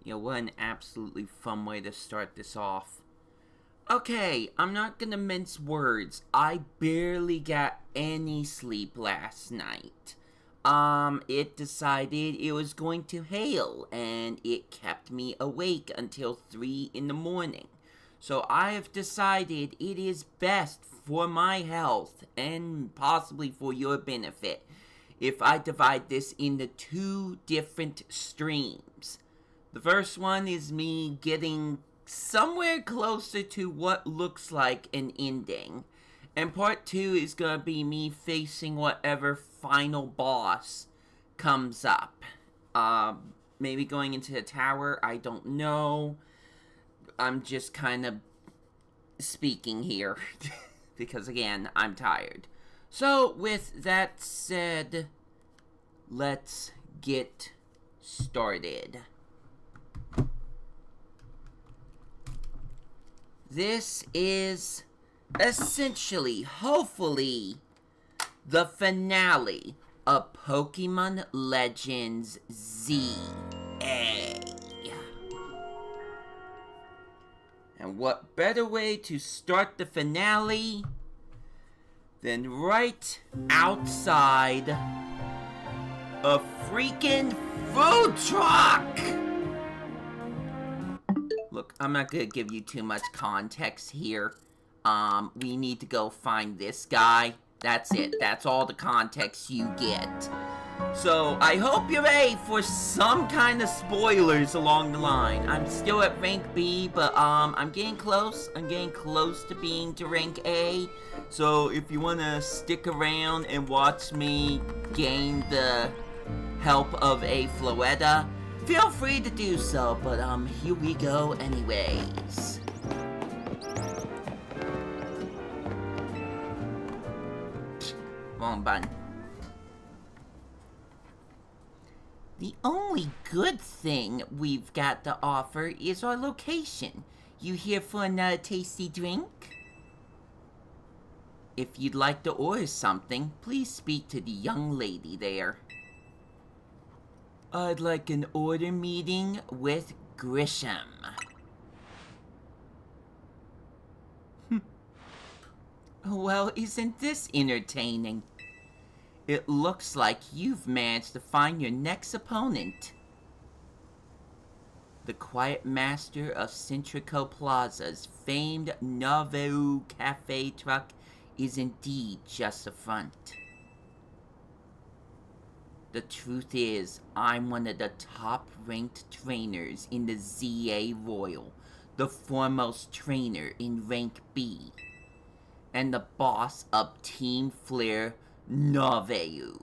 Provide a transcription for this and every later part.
What an absolutely fun way to start this off. Okay, I'm not gonna mince words. I barely got any sleep last night. It decided it was going to hail, and it kept me awake until 3 in the morning. So I have decided it is best for my health, and possibly for your benefit, if I divide this into 2 different streams. The first one is me getting somewhere closer to what looks like an ending. And part 2 is gonna be me facing whatever final boss comes up. Maybe going into the tower, I don't know. I'm just kind of speaking here. Because again, I'm tired. So, with that said, let's get started. This is essentially, hopefully, the finale of Pokemon Legends ZA. And what better way to start the finale than right outside a freaking food truck! Look, I'm not gonna give you too much context here. We need to go find this guy. That's it. That's all the context you get. So, I hope you're ready for some kind of spoilers along the line. I'm still at rank B, but, I'm getting close. I'm getting close to being to rank A. So, if you wanna stick around and watch me gain the help of a Floetta, feel free to do so, but, here we go anyways. Wrong button. The only good thing we've got to offer is our location. You here for another tasty drink? If you'd like to order something, please speak to the young lady there. I'd like an order meeting with Grisham. Well, isn't this entertaining? It looks like you've managed to find your next opponent. The quiet master of Centrico Plaza's famed Nauvoo Cafe truck is indeed just a front. The truth is, I'm one of the top-ranked trainers in the ZA Royal, the foremost trainer in rank B, and the boss of Team Flare Nauvoo.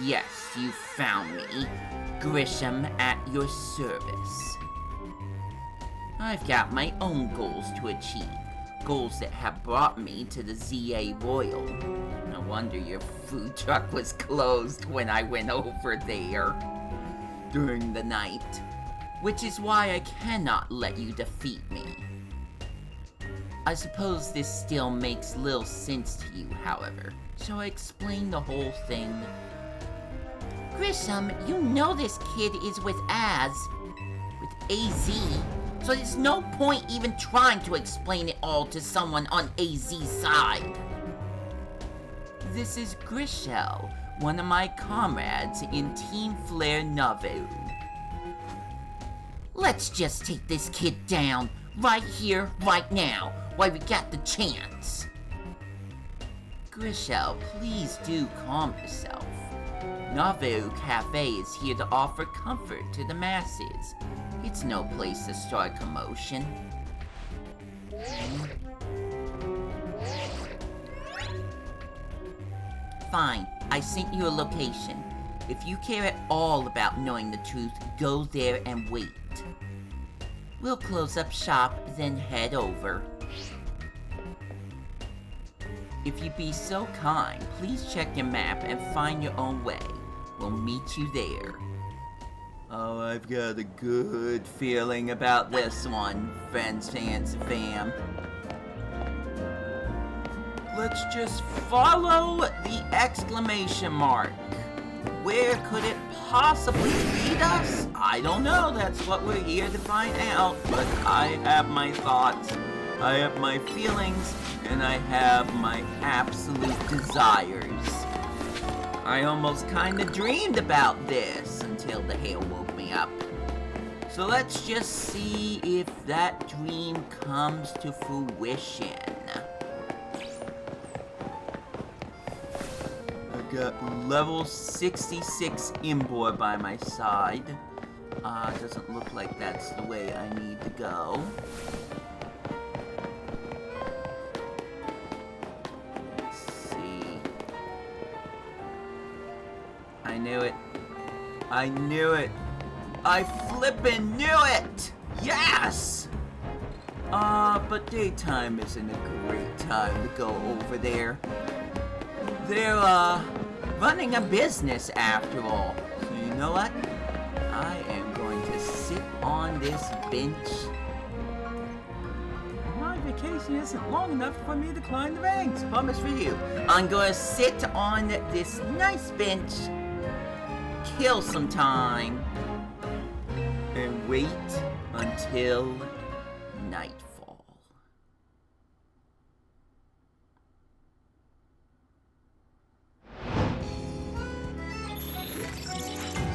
Yes, you found me, Grisham, at your service. I've got my own goals to achieve, goals that have brought me to the ZA Royal. No wonder your food truck was closed when I went over there during the night, which is why I cannot let you defeat me. I suppose this still makes little sense to you, however. Shall I explain the whole thing? Grisham, you know this kid is with AZ, so there's no point even trying to explain it all to someone on AZ's side. This is Grishel, one of my comrades in Team Flare Nauvoo. Let's just take this kid down, right here, right now, while we got the chance. Grishel, please do calm yourself. Nauvoo Cafe is here to offer comfort to the masses. It's no place to start commotion. Fine, I sent you a location. If you care at all about knowing the truth, go there and wait. We'll close up shop, then head over. If you'd be so kind, please check your map and find your own way. We'll meet you there. Oh, I've got a good feeling about this one, friends, fans, fam. Let's just follow the exclamation mark. where could it possibly lead us? I don't know. That's what we're here to find out. But I have my thoughts, I have my feelings, and I have my absolute desires. I almost kind of dreamed about this until the hail woke me up. So let's just see if that dream comes to fruition. I've got level 66 Imbor by my side. Doesn't look like that's the way I need to go. Let's see. I knew it. I knew it. I flippin' knew it! Yes! But daytime isn't a great time to go over there. They're, running a business after all. So you know what? I am going to sit on this bench. My vacation isn't long enough for me to climb the ranks. Promise for you. I'm going to sit on this nice bench, kill some time, and wait until nightfall.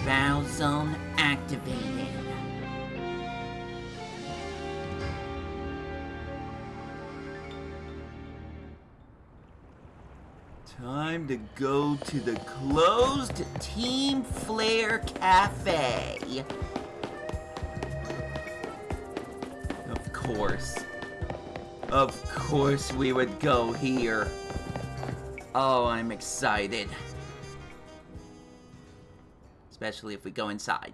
Battle zone activated. Time to go to the closed Team Flare Cafe. Of course we would go here. Oh, I'm excited. Especially if we go inside.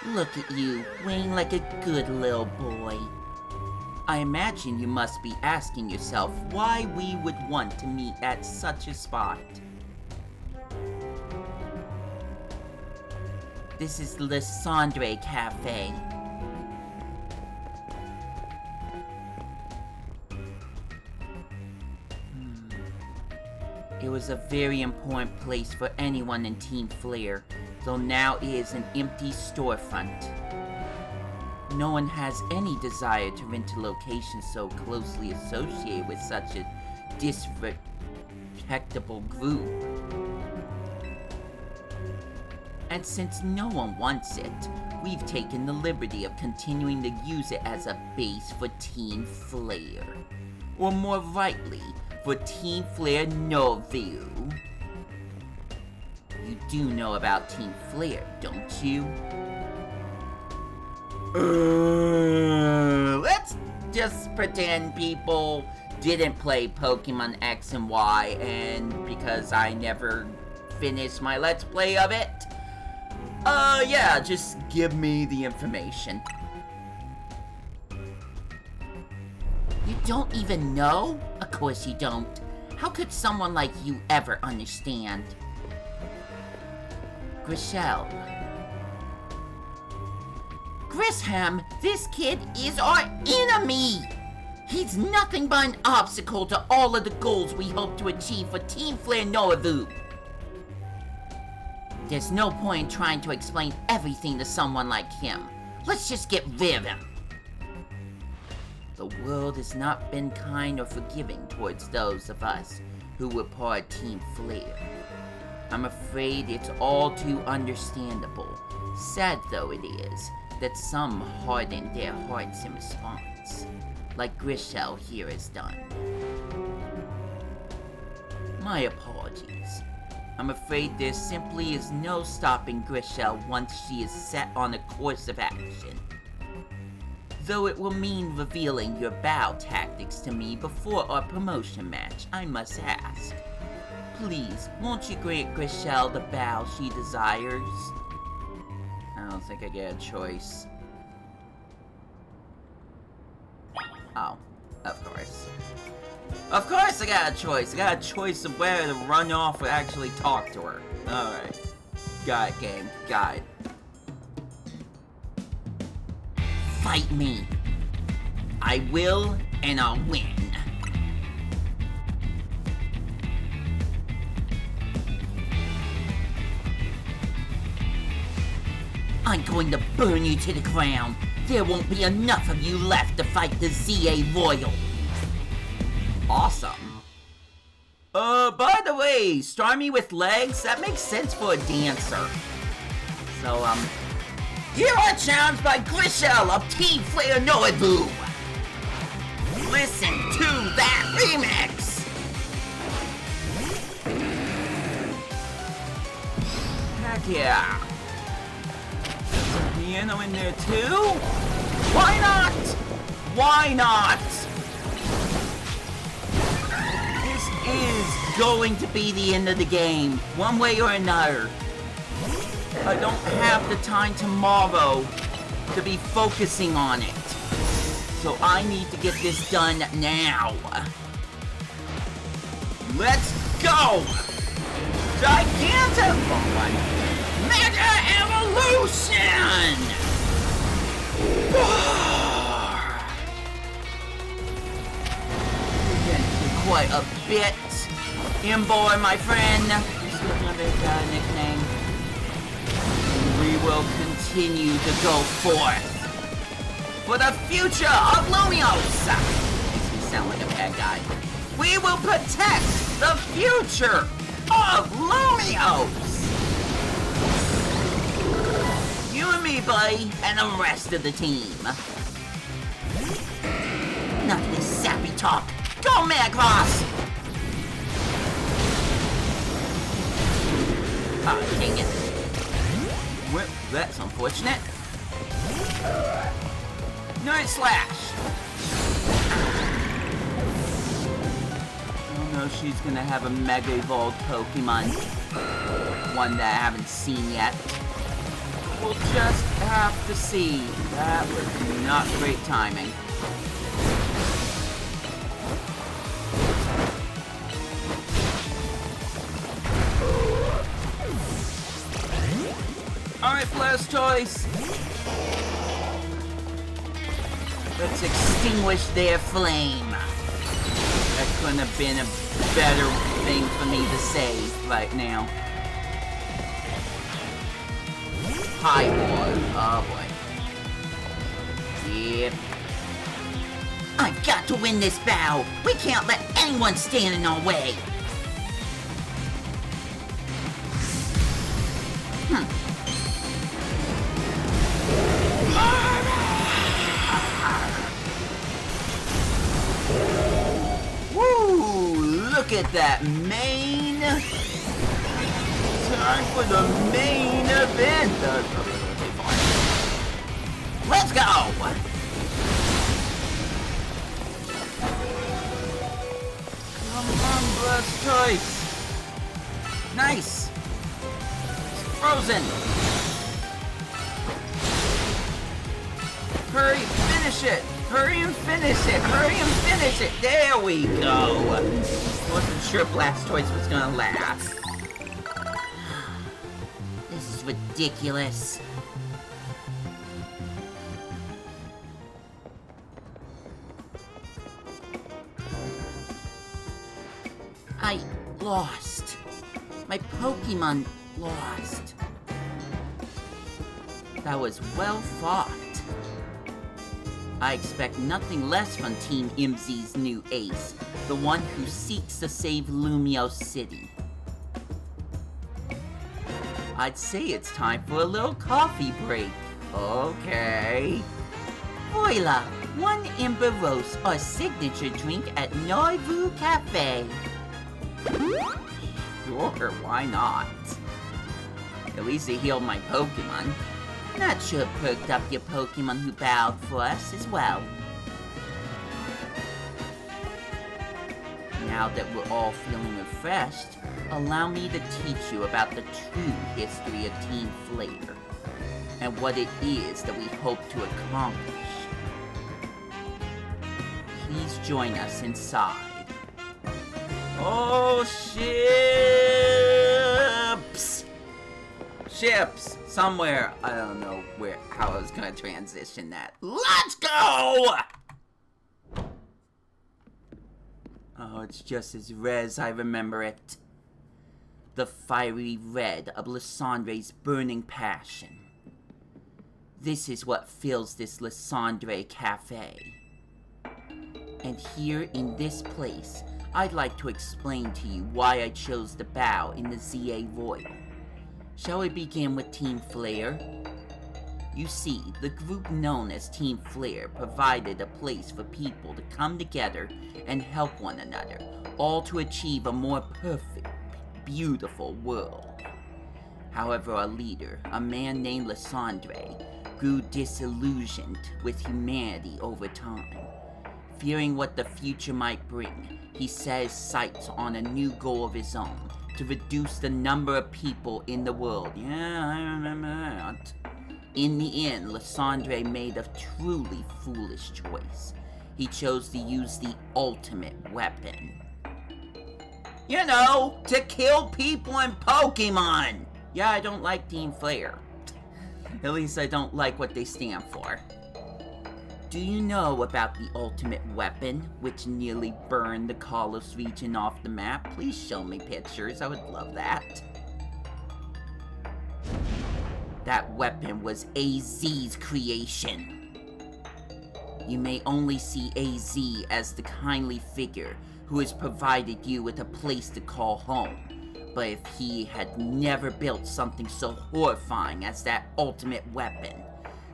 Look at you, weighing like a good little boy. I imagine you must be asking yourself why we would want to meet at such a spot. This is Le Cendre Cafe. It was a very important place for anyone in Team Flare, though now it is an empty storefront. No one has any desire to rent a location so closely associated with such a disrespectable group. And since no one wants it, we've taken the liberty of continuing to use it as a base for Team Flare. Or more rightly, for Team Flare Norview. You do know about Team Flare, don't you? Let's just pretend people didn't play Pokemon X and Y, and because I never finished my Let's Play of it, yeah, just give me the information. You don't even know? Of course you don't. How could someone like you ever understand? Grishel. Grisham, this kid is our enemy! He's nothing but an obstacle to all of the goals we hope to achieve for Team Flare Noravu. There's no point in trying to explain everything to someone like him. Let's just get rid of him. The world has not been kind or forgiving towards those of us who were part of Team Flare. I'm afraid it's all too understandable, sad though it is, that some hardened their hearts in response, like Grishel here has done. My apologies. I'm afraid there simply is no stopping Grishel once she is set on a course of action. Though it will mean revealing your bow tactics to me before our promotion match, I must ask. Please, won't you grant Grishel the bow she desires? I don't think I get a choice. Oh, of course. Of course I got a choice! I got a choice of whether to run off or actually talk to her. Alright. Got it, game. Got it. Fight me. I will, and I'll win. I'm going to burn you to the ground. There won't be enough of you left to fight the ZA Royal. Awesome. By the way, Stormy with legs, that makes sense for a dancer. So, you are challenged by Grishel of Team Flare Noivu. Listen to that remix. Heck yeah. There's a piano in there too? Why not? Why not? This is going to be the end of the game, one way or another. I don't have the time tomorrow to be focusing on it. So I need to get this done now. Let's go! Gigantic Mega Evolution! We're getting through quite a bit. Imboy, my friend. Still another nickname. We will continue to go forth for the future of Lumios. Makes me sound like a bad guy. We will protect the future of Lumios. You and me, buddy, and the rest of the team. Not this sappy talk. Go, Macross! Ah, dang it. Well, that's unfortunate. Night Slash! Oh no, she's gonna have a Mega Evolved Pokemon. One that I haven't seen yet. We'll just have to see. That was not great timing. Alright, Blastoise. Let's extinguish their flame. That couldn't have been a better thing for me to say right now. High War. Oh boy. Yep. I've got to win this battle. We can't let anyone stand in our way. Woo! Look at that main. Time for the main event. Let's go! Come on, Blastoise. Nice. It's frozen. Hurry, finish it. Hurry and finish it. Hurry and finish it. There we go. Wasn't sure Blastoise was gonna last. This is ridiculous. I lost. My Pokemon lost. That was well fought. I expect nothing less from Team MZ's new ace, the one who seeks to save Lumiose City. I'd say it's time for a little coffee break. Okay. Voila, one Ember Roast, our signature drink at Noivu Cafe. Sure, why not? At least it healed my Pokemon. Not sure it perked up your Pokemon who bowed for us as well. Now that we're all feeling refreshed, allow me to teach you about the true history of Team Flare, and what it is that we hope to accomplish. Please join us inside. Oh, ships! Ships! Somewhere. I don't know how I was gonna transition that. Let's go! Oh, it's just as red as I remember it. The fiery red of Lysandre's burning passion. This is what fills this Lysandre Cafe. And here in this place, I'd like to explain to you why I chose to bow in the ZA Royal. Shall we begin with Team Flare? You see, the group known as Team Flare provided a place for people to come together and help one another, all to achieve a more perfect, beautiful world. However, our leader, a man named Lysandre, grew disillusioned with humanity over time. Fearing what the future might bring, he set his sights on a new goal of his own, to reduce the number of people in the world. Yeah, I remember that. In the end, Lysandre made a truly foolish choice. He chose to use the ultimate weapon. You know, to kill people in Pokemon! Yeah, I don't like Team Flare. At least I don't like what they stand for. Do you know about the ultimate weapon, which nearly burned the Kalos region off the map? Please show me pictures, I would love that. That weapon was AZ's creation. You may only see AZ as the kindly figure who has provided you with a place to call home. But if he had never built something so horrifying as that ultimate weapon,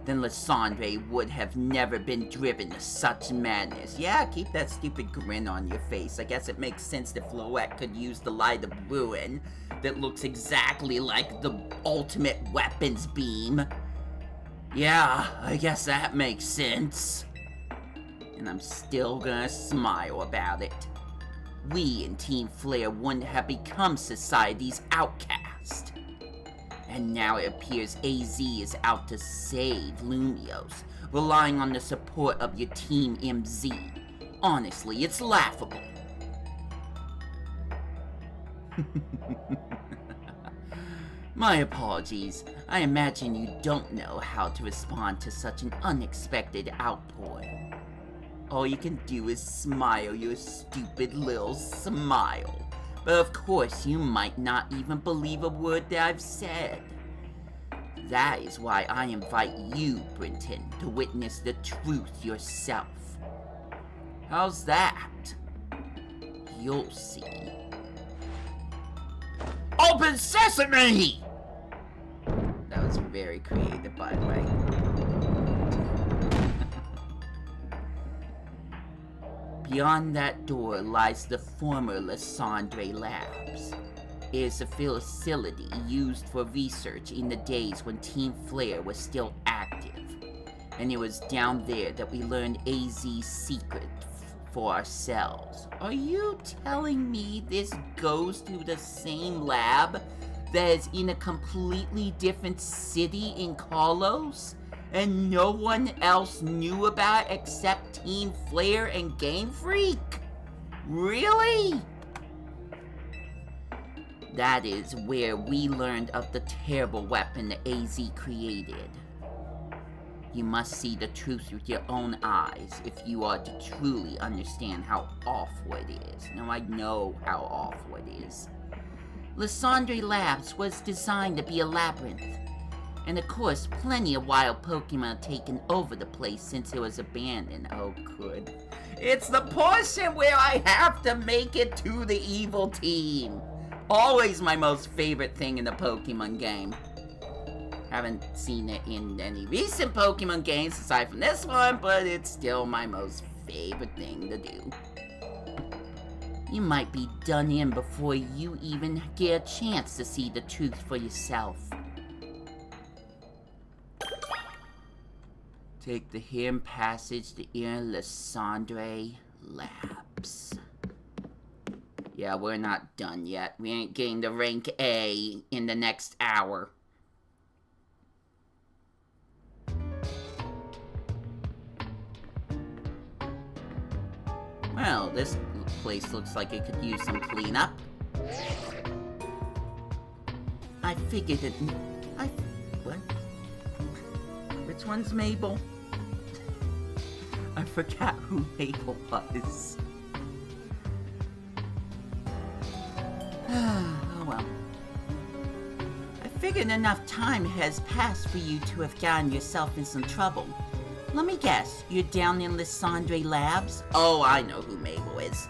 then Lysandre would have never been driven to such madness. Yeah, keep that stupid grin on your face. I guess it makes sense that Floette could use the Light of Ruin that looks exactly like the ultimate weapons beam. Yeah, I guess that makes sense. And I'm still gonna smile about it. We in Team Flare wouldn't have become society's outcast. And now it appears AZ is out to save Lumios, relying on the support of your Team MZ. Honestly, it's laughable. My apologies. I imagine you don't know how to respond to such an unexpected outpouring. All you can do is smile your stupid little smile. But of course, you might not even believe a word that I've said. That is why I invite you, Brinton, to witness the truth yourself. How's that? You'll see. Open sesame! That was very creative, by the way. Beyond that door lies the former Lysandre Labs. It is a facility used for research in the days when Team Flare was still active. And it was down there that we learned AZ's secret for ourselves. Are you telling me this goes to the same lab that is in a completely different city in Kalos? And no one else knew about it except Team Flare and Game Freak? Really? That is where we learned of the terrible weapon that AZ created. You must see the truth with your own eyes if you are to truly understand how awful it is. Now I know how awful it is. Lysandre Labs was designed to be a labyrinth. And of course, plenty of wild Pokemon have taken over the place since it was abandoned. Oh, good. It's the portion where I have to make it to the evil team. Always my most favorite thing in the Pokemon game. Haven't seen it in any recent Pokemon games aside from this one, but it's still my most favorite thing to do. You might be done in before you even get a chance to see the truth for yourself. Take the hidden passage to enter Lysandre Labs. Yeah, we're not done yet. We ain't getting to rank A in the next hour. Well, this place looks like it could use some cleanup. I figured it... What? Which one's Mabel? I forgot who Mabel was. Oh well. I figured enough time has passed for you to have gotten yourself in some trouble. Let me guess, you're down in Lysandre Labs? Oh, I know who Mabel is.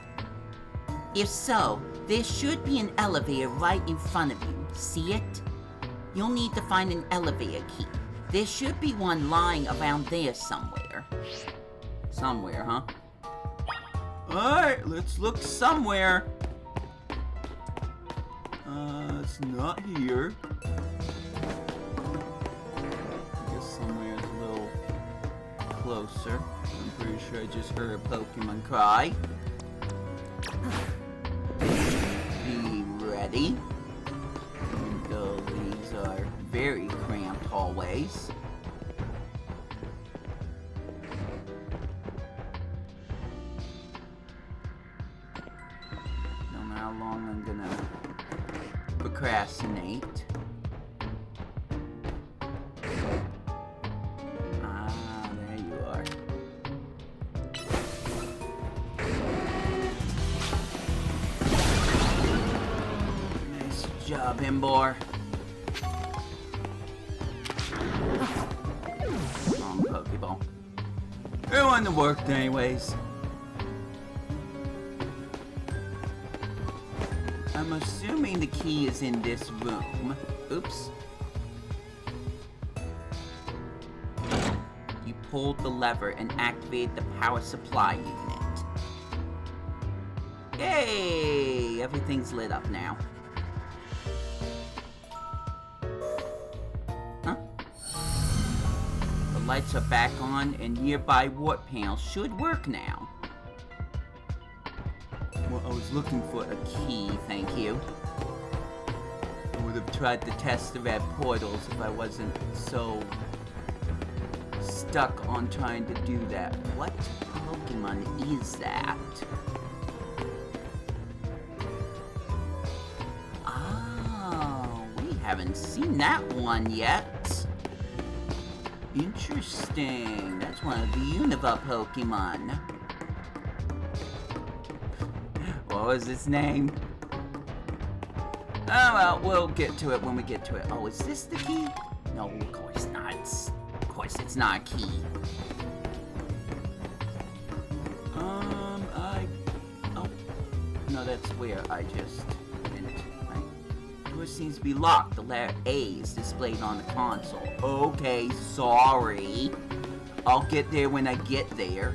If so, there should be an elevator right in front of you. See it? You'll need to find an elevator key. There should be one lying around there somewhere. Somewhere, huh? Alright, let's look somewhere. It's not here. I guess somewhere a little closer. I'm pretty sure I just heard a Pokemon cry. Be ready. Even though these are very cramped hallways. Don't know how long I'm gonna procrastinate. Ah, there you are. Nice job, Imbor. Wrong Pokeball. It wouldn't have worked anyways. I'm assuming the key is in this room. Oops. You pulled the lever and activated the power supply unit. Yay! Everything's lit up now. Huh? The lights are back on and nearby warp panels should work now. Well, I was looking for a key, thank you. I would have tried to test the red portals if I wasn't so stuck on trying to do that. What Pokemon is that? Oh, we haven't seen that one yet. Interesting. That's one of the Unova Pokemon. What was its name? Oh well, we'll get to it when we get to it. Oh, is this the key? No, of course not. Of course it's not a key. Oh. No, that's where I just went. Right. Door seems to be locked. The letter A is displayed on the console. Okay, sorry. I'll get there when I get there.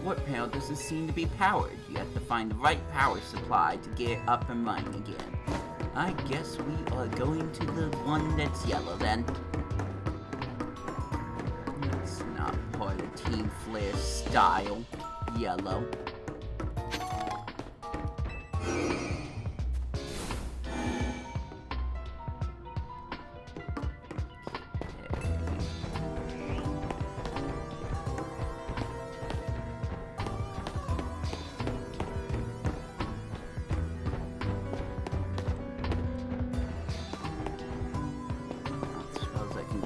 Warp panel doesn't seem to be powered. You have to find the right power supply to get it up and running again. I guess we are going to the one that's yellow then. It's not part of Team Flare's style. Yellow.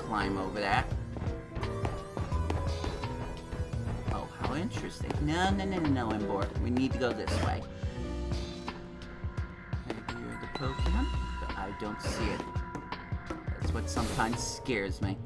Climb over that. Oh, how interesting. No, Embor. We need to go this way. I hear the Pokemon, but I don't see it. That's what sometimes scares me.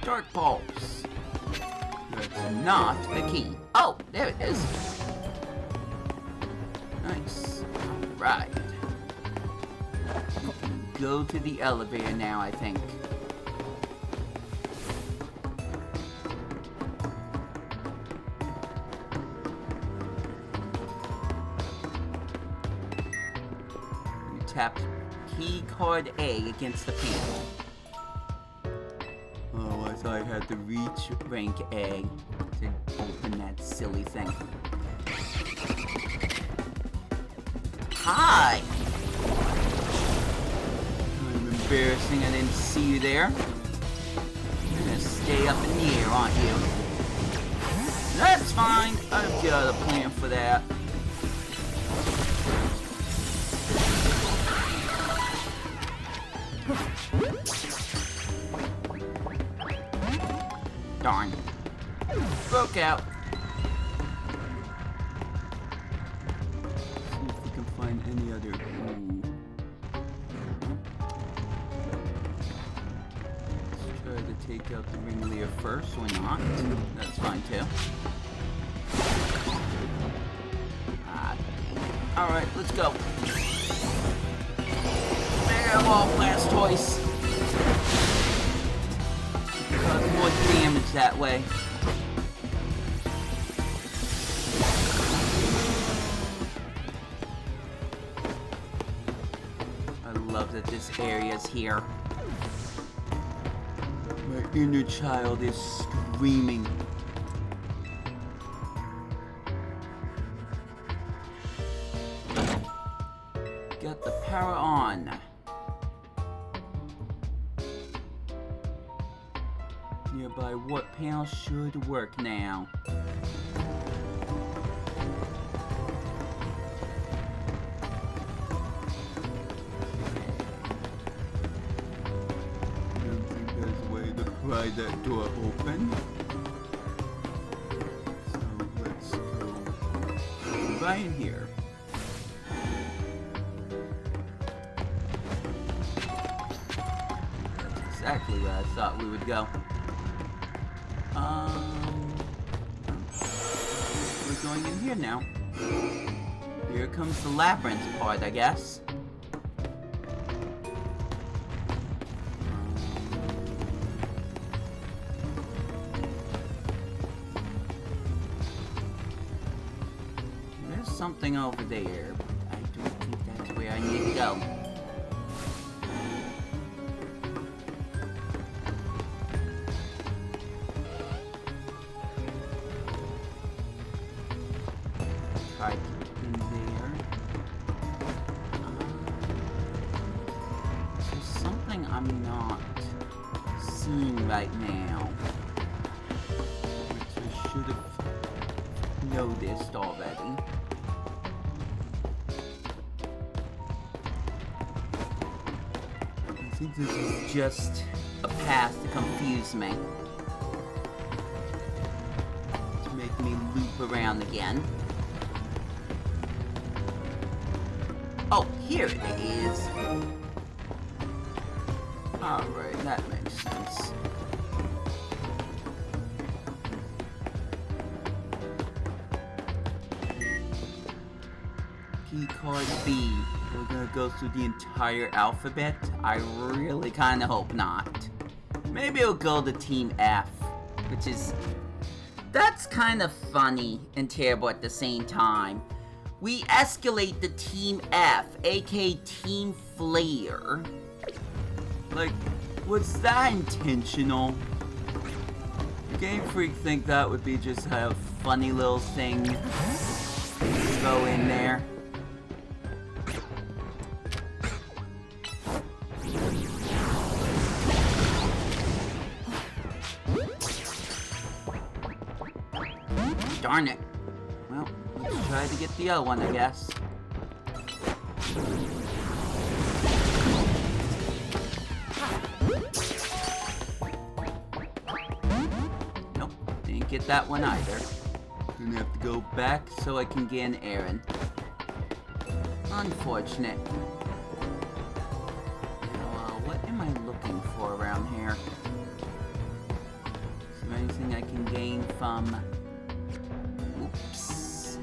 Dark Pulse. That's not a key. Oh, there it is. Nice. Alright. We can go to the elevator now, I think. You tap key card A against the panel. Oh, I thought I had to reach rank A to open that silly thing. Hi! I'm embarrassing I didn't see you there. You're gonna stay up in the air, aren't you? That's fine. I've got a plan for that. not. That's fine too. Ah, dang it. Alright, let's go. Fireball Blastoise. Cause more damage that way. I love that this area's here. My inner child is screaming. Get the power on. Nearby warp panel should work now. Pry that door open. So let's go right in here. That's exactly where I thought we would go. We're going in here now. Here comes the labyrinth part, I guess. Something over there, but I don't think that's where I need to go. Try to get in there. There's something I'm not seeing right now, which I should have noticed already. I think this is just a path to confuse me. To make me loop around again. Oh, here it is. Alright, that makes sense. Key card B. We're gonna go through the entire alphabet? I really kinda hope not. Maybe it'll go to Team F, which is... That's kind of funny and terrible at the same time. We escalate to Team F, aka Team Flare. Like, was that intentional? Game Freak think that would be just a funny little thing to throw in there. Darn it. Well, let's try to get the other one, I guess. Nope, didn't get that one either. Gonna have to go back so I can get an errand. Unfortunate. Now, what am I looking for around here? Is there anything I can gain from... Oops.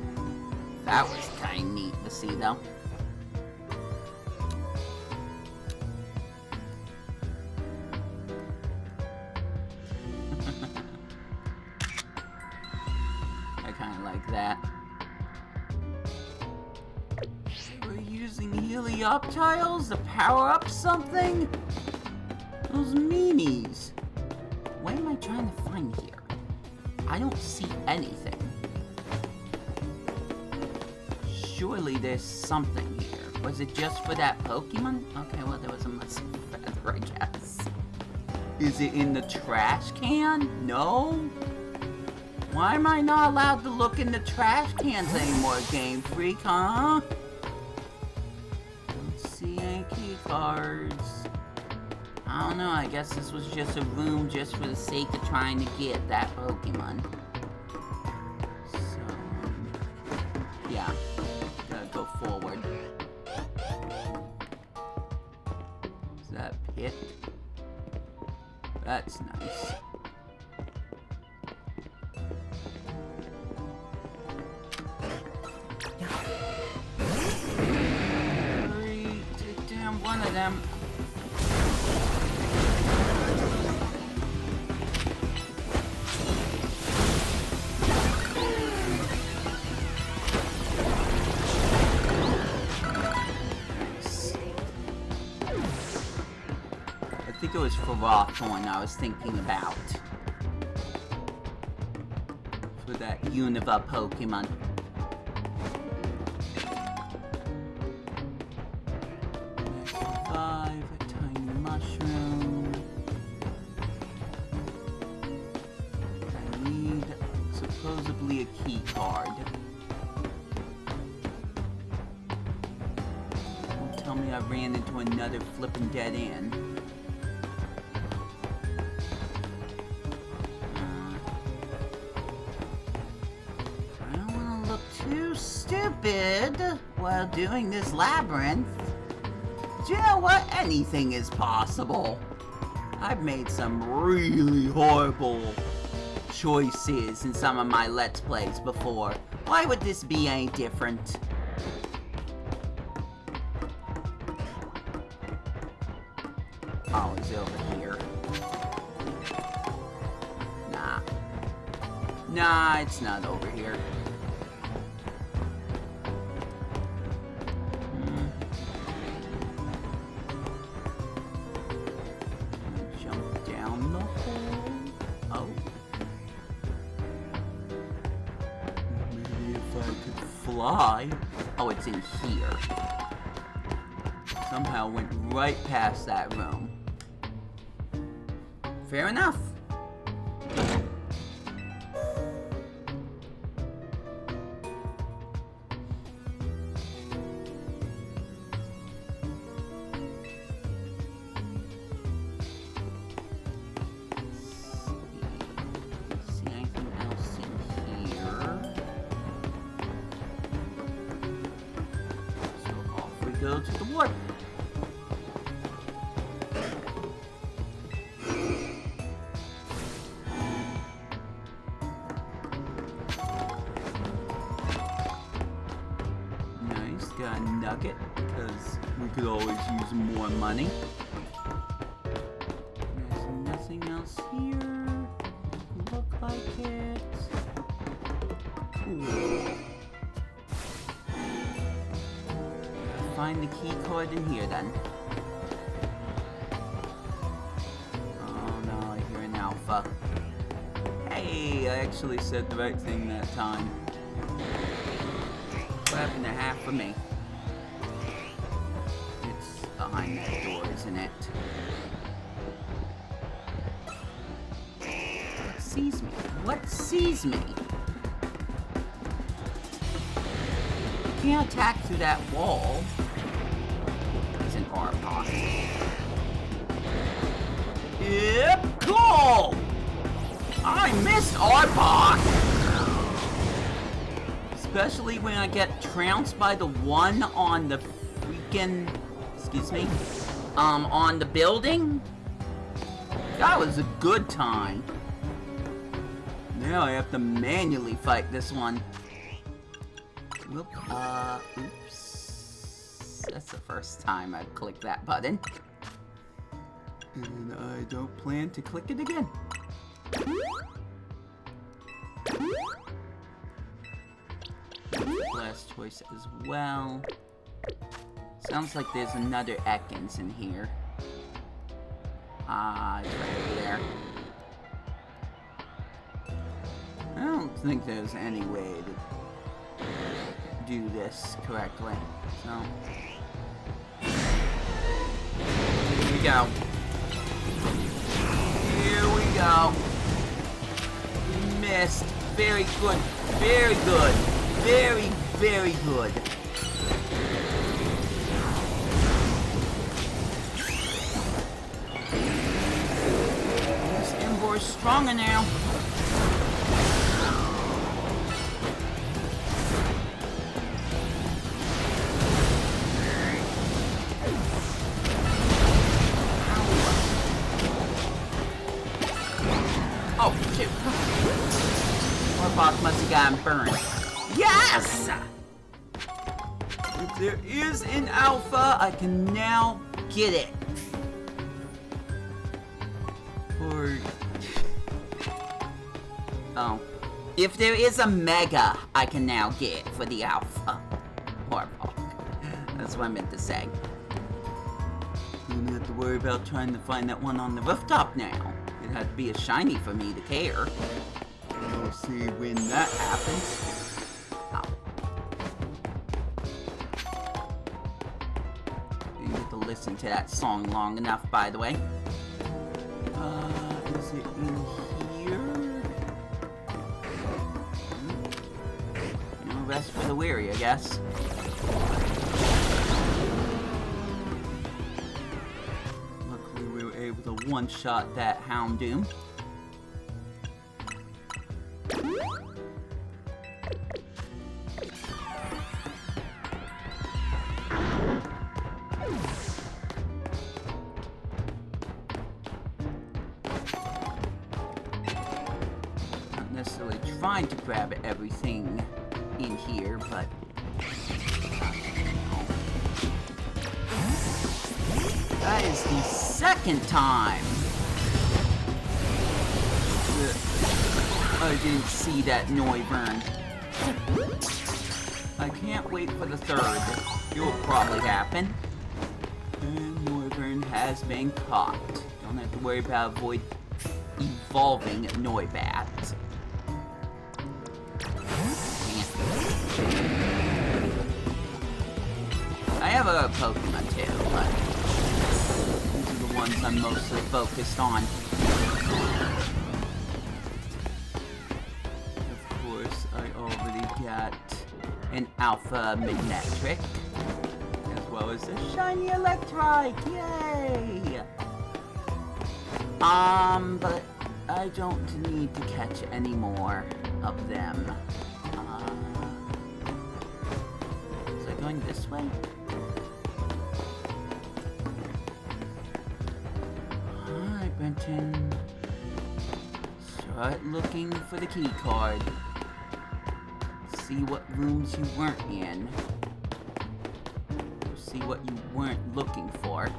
That was kind of neat to see, though. I kind of like that. We're using helioptiles to power up something? Those meanies. What am I trying to find here? I don't see anything. Surely there's something here. Was it just for that Pokemon? Okay, well, there was a muscle feather, I guess. Is it in the trash can? No? Why am I not allowed to look in the trash cans anymore, Game Freak, huh? Don't see any key cards. I don't know, I guess this was just a room just for the sake of trying to get that Pokemon. So, yeah. Gotta go forward. Is that pit? That's nice. one of them. I think it was Ferrothorn I was thinking about. For that Unova Pokemon. A tiny mushroom. I need supposedly a key card. Don't tell me I ran into another flippin' dead end. I don't want to look too stupid while doing this labyrinth. Do you know what? Anything is possible. I've made some really horrible choices in some of my Let's Plays before. Why would this be any different? Oh, it's over here. Nah. Nah, it's not over here. Fly. Oh, it's in here. Somehow went right past that room. Fair enough. See anything else in here? Go to the warp. Nice, got a nugget, because we could always use more money. There's nothing else here. Look like it. Ooh. Find the key card in here then. Oh no, I hear an alpha. Hey, I actually said the right thing that time. What happened to half for me? It's behind that door, isn't it? What sees me? What sees me? You can't attack through that wall. Arbok. Yep, cool! I missed Arbok! Especially when I get trounced by the one on the freaking... Excuse me? On the building? That was a good time. Now I have to manually fight this one. Whoop, oops. That's the first time I've clicked that button. And I don't plan to click it again. Last choice as well. Sounds like there's another Ekans in here. Ah, it's right there. I don't think there's any way to do this correctly, so... Here we go. Here we go. Missed. Very good. Very good. Very, very good. This Ember is stronger now. Oh, shoot. Warbok must have gotten burned. Yes! If there is an alpha, I can now get it. Or... oh. If there is a mega, I can now get for the alpha. Horrible. That's what I meant to say. Don't have to worry about trying to find that one on the rooftop now. It had to be a shiny for me to care. We'll see when that happens. Oh. You get to listen to that song long enough, by the way. Is it in here? No rest for the weary, I guess. Luckily, we were able to one-shot that Houndoom. Not necessarily trying to grab everything in here, but that is the second time that I didn't see that Noivern. I can't wait for the third. It will probably happen. And Noivern has been caught. Don't have to worry about evolving Noibat. I have a Pokemon too, but these are the ones I'm mostly focused on. Of course, I already got an Alpha Magnetric, as well as a Shiny Electrike, yay! But I don't need to catch any more of them. Is I going this way? Alright, Benton. Start looking for the key card. See what rooms you weren't in. See what you weren't looking for.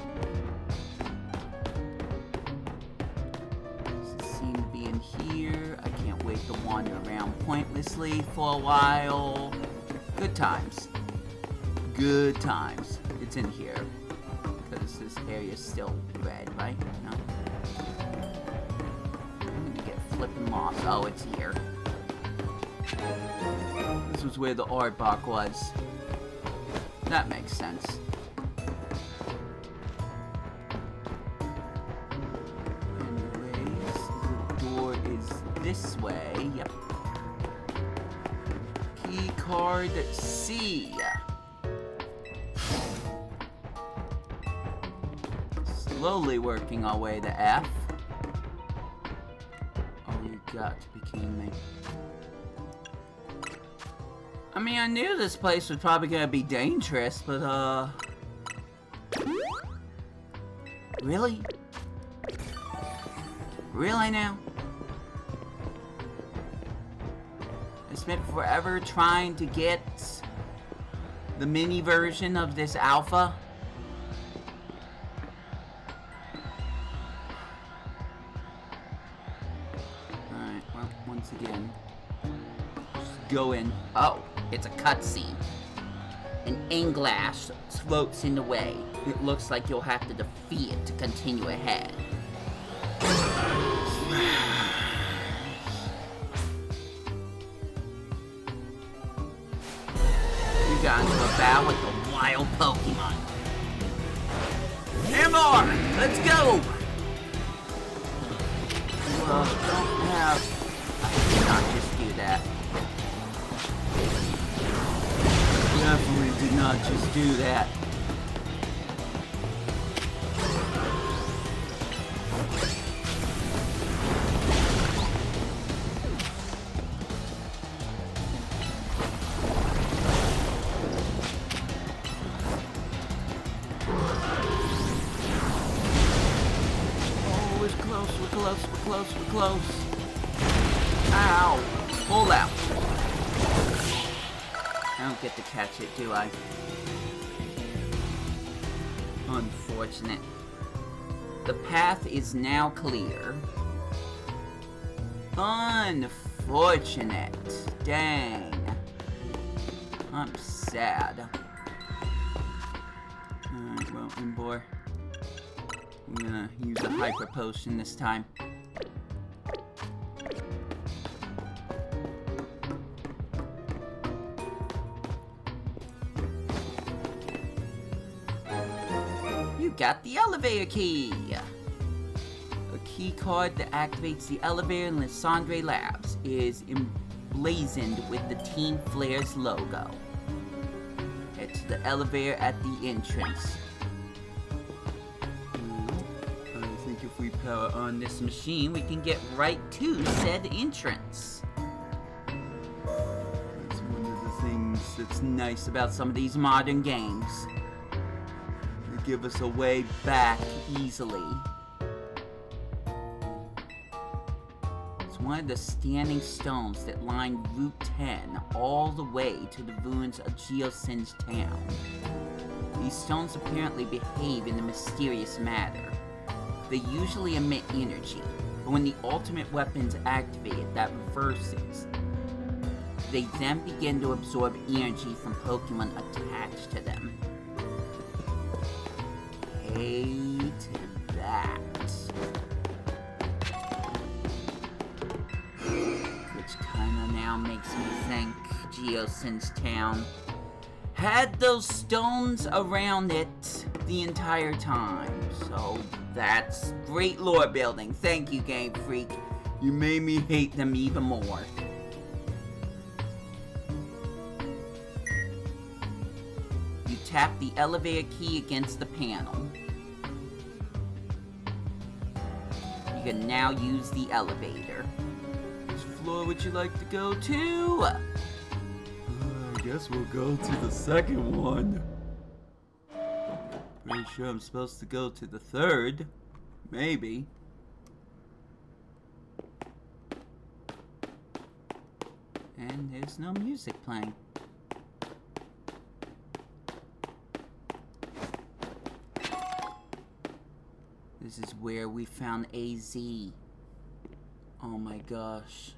Doesn't seem to be in here. I can't wait to wander around pointlessly for a while. Good times. Good times. It's in here. Because this area is still red, right? No? I'm gonna get flippin' lost. Oh, it's here. This was where the Arbok was. That makes sense. Anyways, the door is this way. Yep. Key card C. Slowly working our way to F. Oh, you got to be kidding me. I mean, I knew this place was probably gonna be dangerous, but, really? Really now? I spent forever trying to get the mini version of this alpha. Alright, well, once again, just go in. Oh. It's a cutscene. An Anglash floats in the way. It looks like you'll have to defeat it to continue ahead. You got into a battle with the wild Pokemon. Hammer! Let's go! Don't have... I did not just do that. Definitely did not just do that. Oh, it's close, we're close, we're close, we're close. Ow! Hold out. don't get to catch it, do I? Unfortunate. The path is now clear. Unfortunate. Dang. I'm sad. Alright, well, Imbor. I'm gonna use a hyper potion this time. You got the elevator key! A key card that activates the elevator in Lysandre Labs is emblazoned with the Team Flares logo. Head to the elevator at the entrance. I think if we power on this machine, we can get right to said entrance. That's one of the things that's nice about some of these modern games. They give us a way back easily. It's one of the standing stones that line Route 10 all the way to the ruins of Geosin's town. These stones apparently behave in a mysterious manner. They usually emit energy, but when the ultimate weapon's activated, that reverses. They then begin to absorb energy from Pokemon attached to them. Hate that. Which kinda now makes me think Geosin's town had those stones around it the entire time. So that's great lore building. Thank you, Game Freak. You made me hate them even more. You tap the elevator key against the panel. You can now use the elevator. Which floor would you like to go to? I guess we'll go to the second one. Pretty sure I'm supposed to go to the third. Maybe. And there's no music playing. This is where we found AZ. Oh my gosh.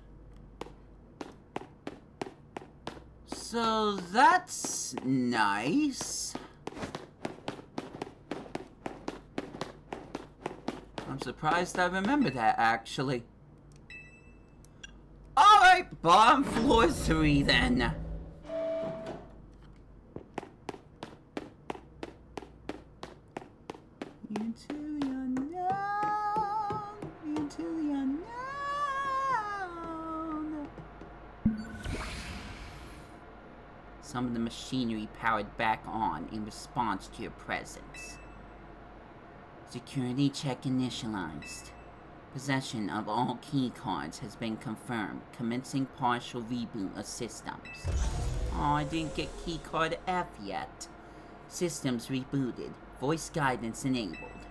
So that's nice. I'm surprised I remember that, actually. Alright, bottom floor 3 then. Into the unknown, into the unknown. Some of the machinery powered back on in response to your presence. Security check initialized. Possession of all key cards has been confirmed, commencing partial reboot of systems. Oh, I didn't get key card F yet. Systems rebooted. Voice guidance enabled.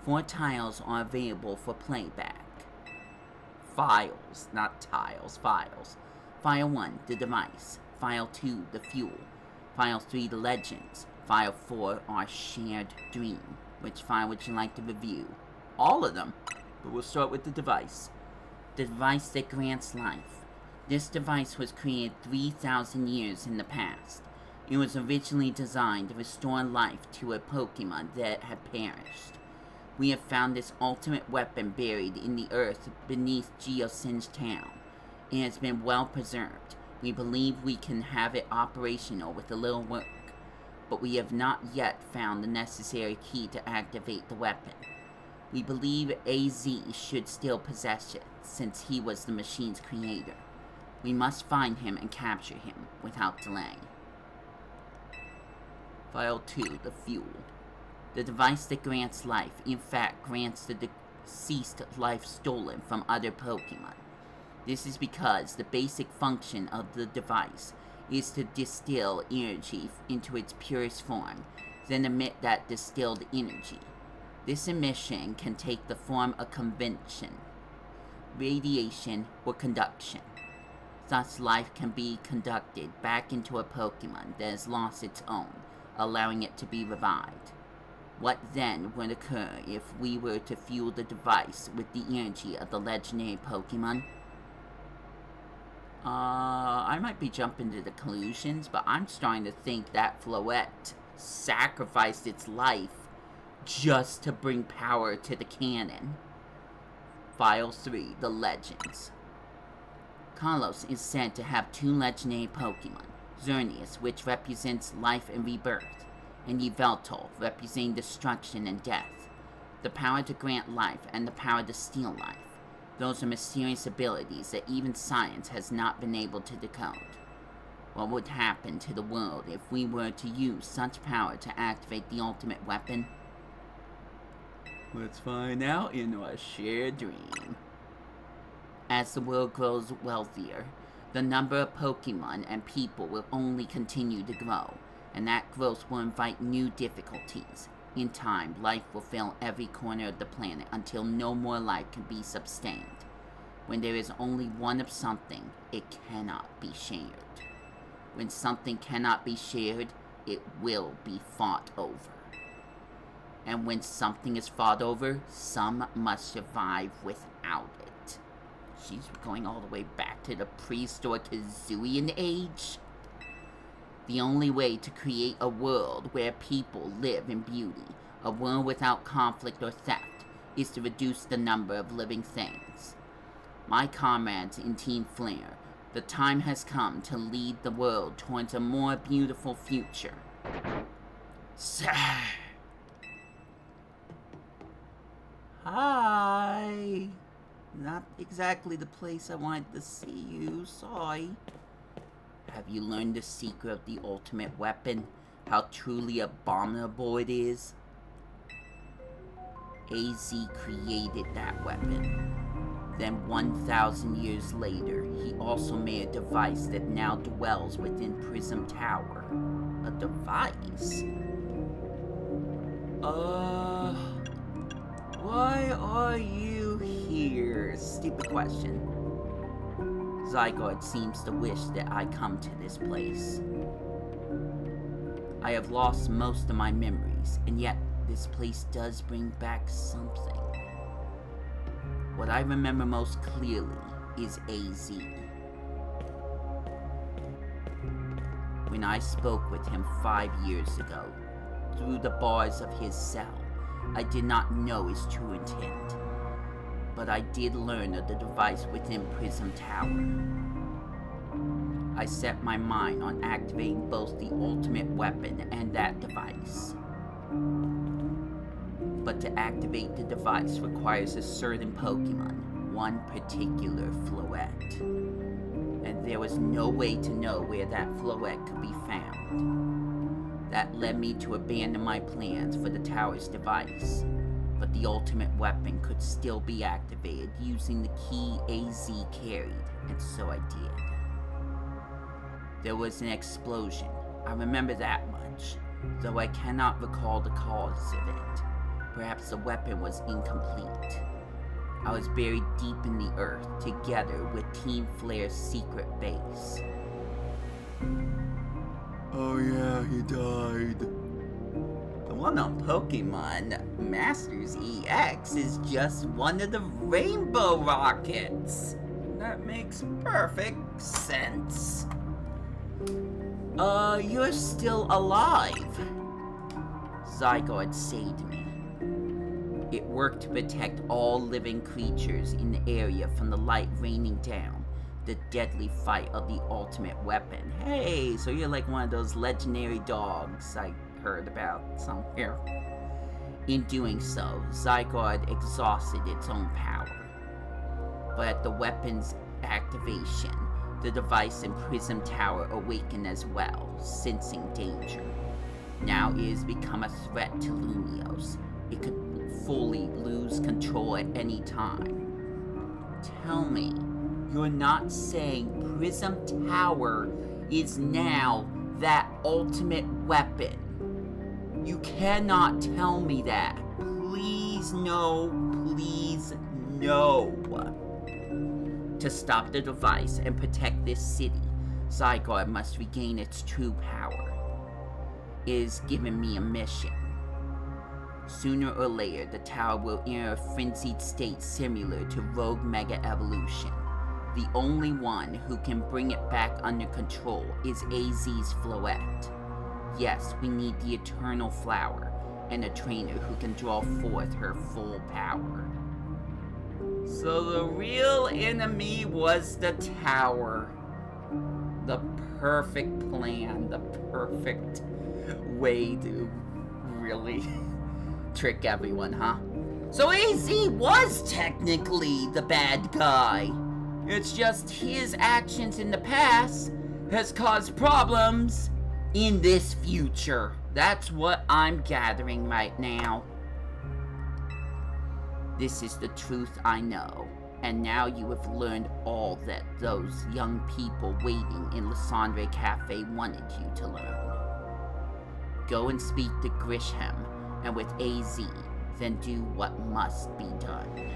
4 tiles are available for playback. Files, not tiles, files. File 1, the device. File 2, the fuel. File 3, the legends. File 4, our shared dream. Which file would you like to review? All of them. But we'll start with the device. The device that grants life. This device was created 3,000 years in the past. It was originally designed to restore life to a Pokemon that had perished. We have found this ultimate weapon buried in the earth beneath Geosin's town. It has been well preserved. We believe we can have it operational with a little work, but we have not yet found the necessary key to activate the weapon. We believe AZ should still possess it, since he was the machine's creator. We must find him and capture him without delay. File 2, the fuel. The device that grants life, in fact, grants the deceased life stolen from other Pokemon. This is because the basic function of the device is to distill energy into its purest form, then emit that distilled energy. This emission can take the form of convection, radiation, or conduction. Thus, life can be conducted back into a Pokemon that has lost its own, allowing it to be revived. What then would occur if we were to fuel the device with the energy of the legendary Pokemon? I might be jumping to the conclusions, but I'm starting to think that Floette sacrificed its life just to bring power to the cannon. File 3, The Legends. Kalos is said to have 2 legendary Pokemon, Xerneas, which represents life and rebirth, and Yveltal, representing destruction and death. The power to grant life and the power to steal life. Those are mysterious abilities that even science has not been able to decode. What would happen to the world if we were to use such power to activate the ultimate weapon? Let's find out in a shared dream. As the world grows wealthier, the number of Pokemon and people will only continue to grow, and that growth will invite new difficulties. In time, life will fill every corner of the planet until no more life can be sustained. When there is only one of something, it cannot be shared. When something cannot be shared, it will be fought over. And when something is fought over, some must survive without it. She's going all the way back to the prehistoric Kazooian age. The only way to create a world where people live in beauty, a world without conflict or theft, is to reduce the number of living things. My comrades in Team Flare, the time has come to lead the world towards a more beautiful future. Sir. Hi. Not exactly the place I wanted to see you, sorry. Have you learned the secret of the ultimate weapon? How truly abominable it is? AZ created that weapon. Then 1,000 years later, he also made a device that now dwells within Prism Tower. A device? Why are you here? Stupid question. Zygarde seems to wish that I come to this place. I have lost most of my memories, and yet this place does bring back something. What I remember most clearly is AZ. When I spoke with him 5 years ago, through the bars of his cell, I did not know his true intent. But I did learn of the device within Prism Tower. I set my mind on activating both the ultimate weapon and that device. But to activate the device requires a certain Pokemon, one particular Floette. And there was no way to know where that Floette could be found. That led me to abandon my plans for the tower's device. But the ultimate weapon could still be activated using the key AZ carried, and so I did. There was an explosion, I remember that much, though I cannot recall the cause of it. Perhaps the weapon was incomplete. I was buried deep in the earth, together with Team Flare's secret base. Oh yeah, he died. The one on Pokemon Masters EX is just one of the rainbow rockets. That makes perfect sense. You're still alive. Zygarde saved me. It worked to protect all living creatures in the area from the light raining down, the deadly fight of the ultimate weapon. Hey, so you're like one of those legendary dogs I heard about somewhere. In doing so, Zygarde exhausted its own power. But at the weapon's activation, the device in Prism Tower awakened as well, sensing danger. Now it has become a threat to Lumiose. It could fully lose control at any time. Tell me, you're not saying Prism Tower is now that ultimate weapon? You cannot tell me that. Please no, please no. To stop the device and protect this city, Zygarde must regain its true power. It is giving me a mission. Sooner or later, the tower will enter a frenzied state similar to Rogue Mega Evolution. The only one who can bring it back under control is AZ's Floette. Yes, we need the Eternal Flower, and a trainer who can draw forth her full power. So the real enemy was the tower. The perfect plan, the perfect way to really trick everyone, huh? So AZ was technically the bad guy. It's just his actions in the past has caused problems in this future. That's what I'm gathering right now. This is the truth I know, and now you have learned all that those young people waiting in Lysandre Cafe wanted you to learn. Go and speak to Grisham, and with AZ, then do what must be done.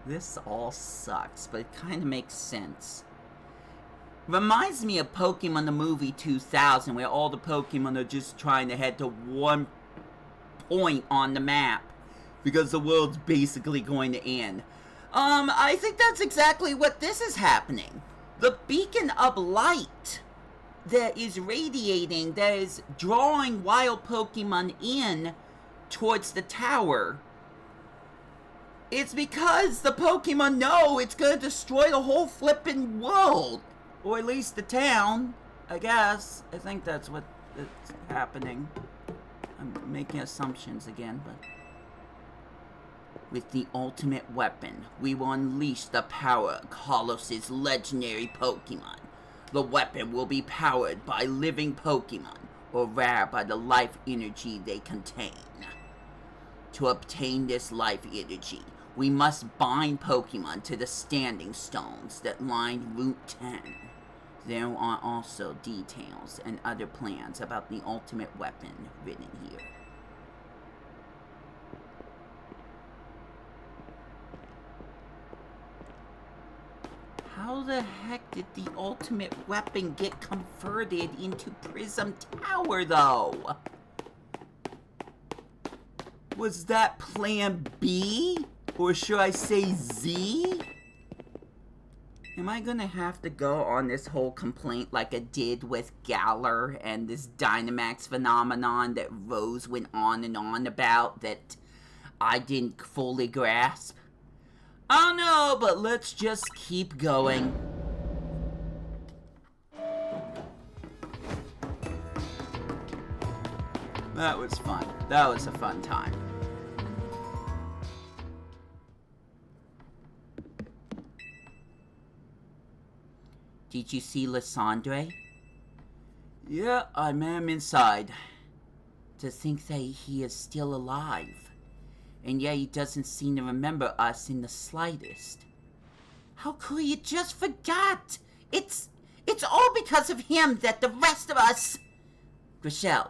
This all sucks, but it kind of makes sense. Reminds me of Pokemon the movie 2000, where all the Pokemon are just trying to head to one point on the map because the world's basically going to end. I think that's exactly what this is happening. The beacon of light that is radiating, that is drawing wild Pokemon in towards the tower, it's because the Pokemon know it's gonna destroy the whole flippin' world. Or at least the town, I guess. I think that's what is happening. I'm making assumptions again, but... With the ultimate weapon, we will unleash the power of Kalos' legendary Pokemon. The weapon will be powered by living Pokemon, or rather by the life energy they contain. To obtain this life energy, we must bind Pokemon to the standing stones that line Route 10. There are also details and other plans about the ultimate weapon written here. How the heck did the ultimate weapon get converted into Prism Tower, though? Was that Plan B? Or should I say Z? Am I gonna have to go on this whole complaint like I did with Galar and this Dynamax phenomenon that Rose went on and on about that I didn't fully grasp? I don't know, but let's just keep going. That was fun. That was a fun time. Did you see Lysandre? Yeah, I met him inside. To think that he is still alive. And yet he doesn't seem to remember us in the slightest. How could he just forgot? It's all because of him that the rest of us... Grishel,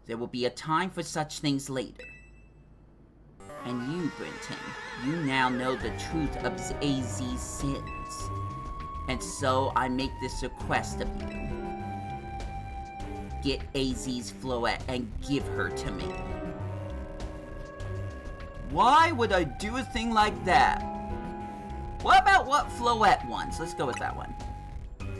there will be a time for such things later. And you, Brenton, you now know the truth of AZ's sins. And so I make this request of you. Get AZ's Floette and give her to me. Why would I do a thing like that? What about what Floette wants? Let's go with that one.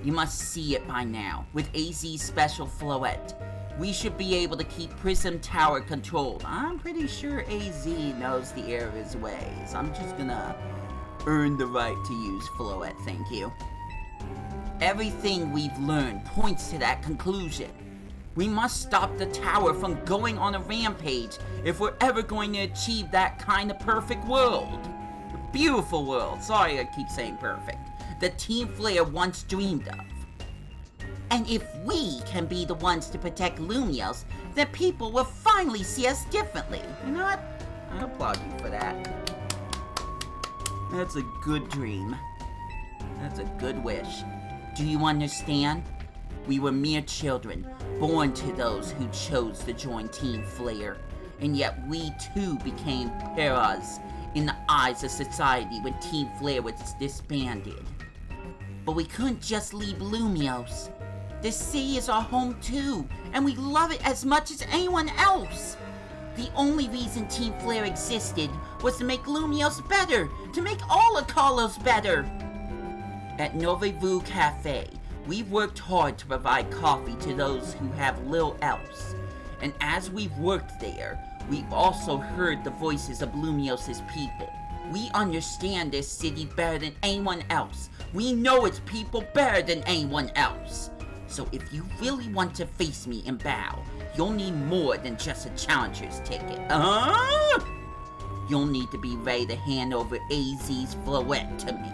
You must see it by now. With AZ's special Floette, we should be able to keep Prism Tower controlled. I'm pretty sure AZ knows the error of his ways. I'm just gonna earn the right to use Floette, thank you. Everything we've learned points to that conclusion. We must stop the tower from going on a rampage if we're ever going to achieve that kind of perfect world. A beautiful world. Sorry I keep saying perfect. The Team Flare once dreamed of. And if we can be the ones to protect Lumios, then people will finally see us differently. You know what? I applaud you for that. That's a good dream. That's a good wish. Do you understand? We were mere children, born to those who chose to join Team Flare. And yet we too became paras in the eyes of society when Team Flare was disbanded. But we couldn't just leave Lumios. This city is our home too, and we love it as much as anyone else. The only reason Team Flare existed was to make Lumios better, to make all of Carlos better. At Novevu Cafe, we've worked hard to provide coffee to those who have little else. And as we've worked there, we've also heard the voices of Lumios' people. We understand this city better than anyone else. We know its people better than anyone else. So if you really want to face me and bow, you'll need more than just a challenger's ticket. You'll need to be ready to hand over AZ's Floette to me.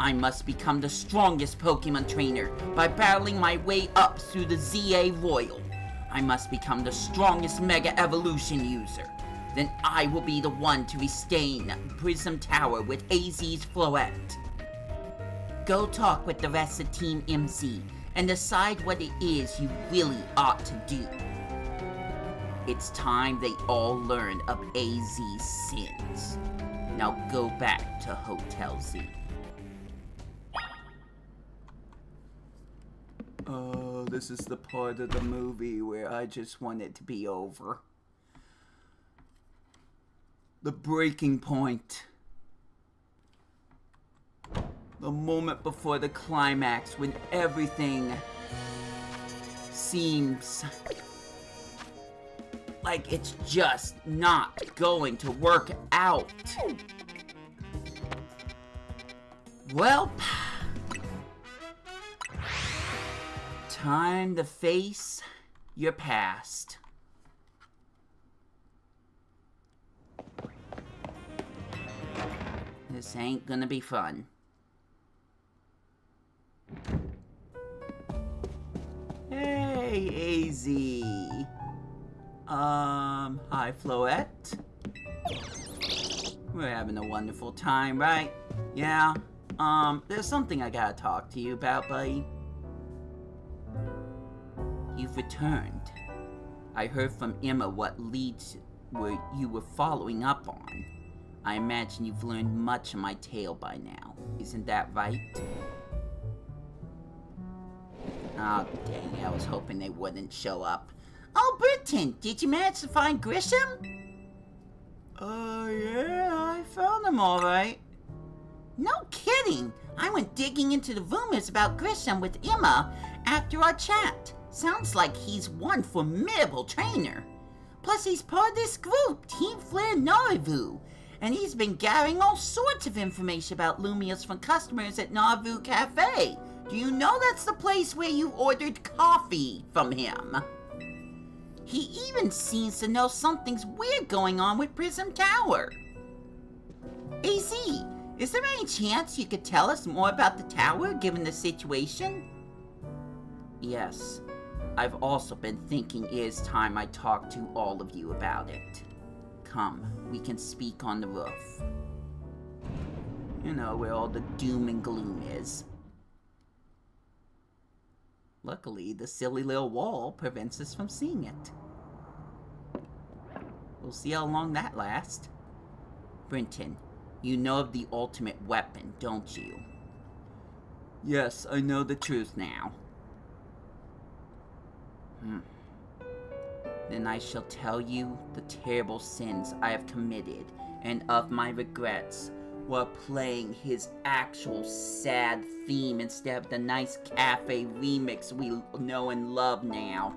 I must become the strongest Pokemon trainer by battling my way up through the ZA Royal. I must become the strongest Mega Evolution user. Then I will be the one to restain Prism Tower with AZ's Floette. Go talk with the rest of Team MC and decide what it is you really ought to do. It's time they all learn of AZ's sins. Now go back to Hotel Z. Oh, this is the part of the movie where I just want it to be over. The breaking point. The moment before the climax when everything seems like it's just not going to work out. Well, time to face your past. This ain't gonna be fun. Hey, AZ. Hi, Floette. We're having a wonderful time, right? Yeah? There's something I gotta talk to you about, buddy. You've returned. I heard from Emma what leads you were following up on. I imagine you've learned much of my tale by now. Isn't that right? Oh, dang it. I was hoping they wouldn't show up. Oh, Britton, did you manage to find Grisham? Yeah, I found him all right. No kidding. I went digging into the rumors about Grisham with Emma after our chat. Sounds like he's one formidable trainer. Plus, he's part of this group, Team Flare Narevu. And he's been gathering all sorts of information about Lumios from customers at Narevu Cafe. Do you know that's the place where you ordered coffee from him? He even seems to know something's weird going on with Prism Tower. AZ, is there any chance you could tell us more about the tower, given the situation? Yes. I've also been thinking it is time I talk to all of you about it. Come, we can speak on the roof. You know, where all the doom and gloom is. Luckily, the silly little wall prevents us from seeing it. We'll see how long that lasts. Brinton, you know of the ultimate weapon, don't you? Yes, I know the truth now. Then I shall tell you the terrible sins I have committed, and of my regrets, while playing his actual sad theme instead of the nice cafe remix we know and love now.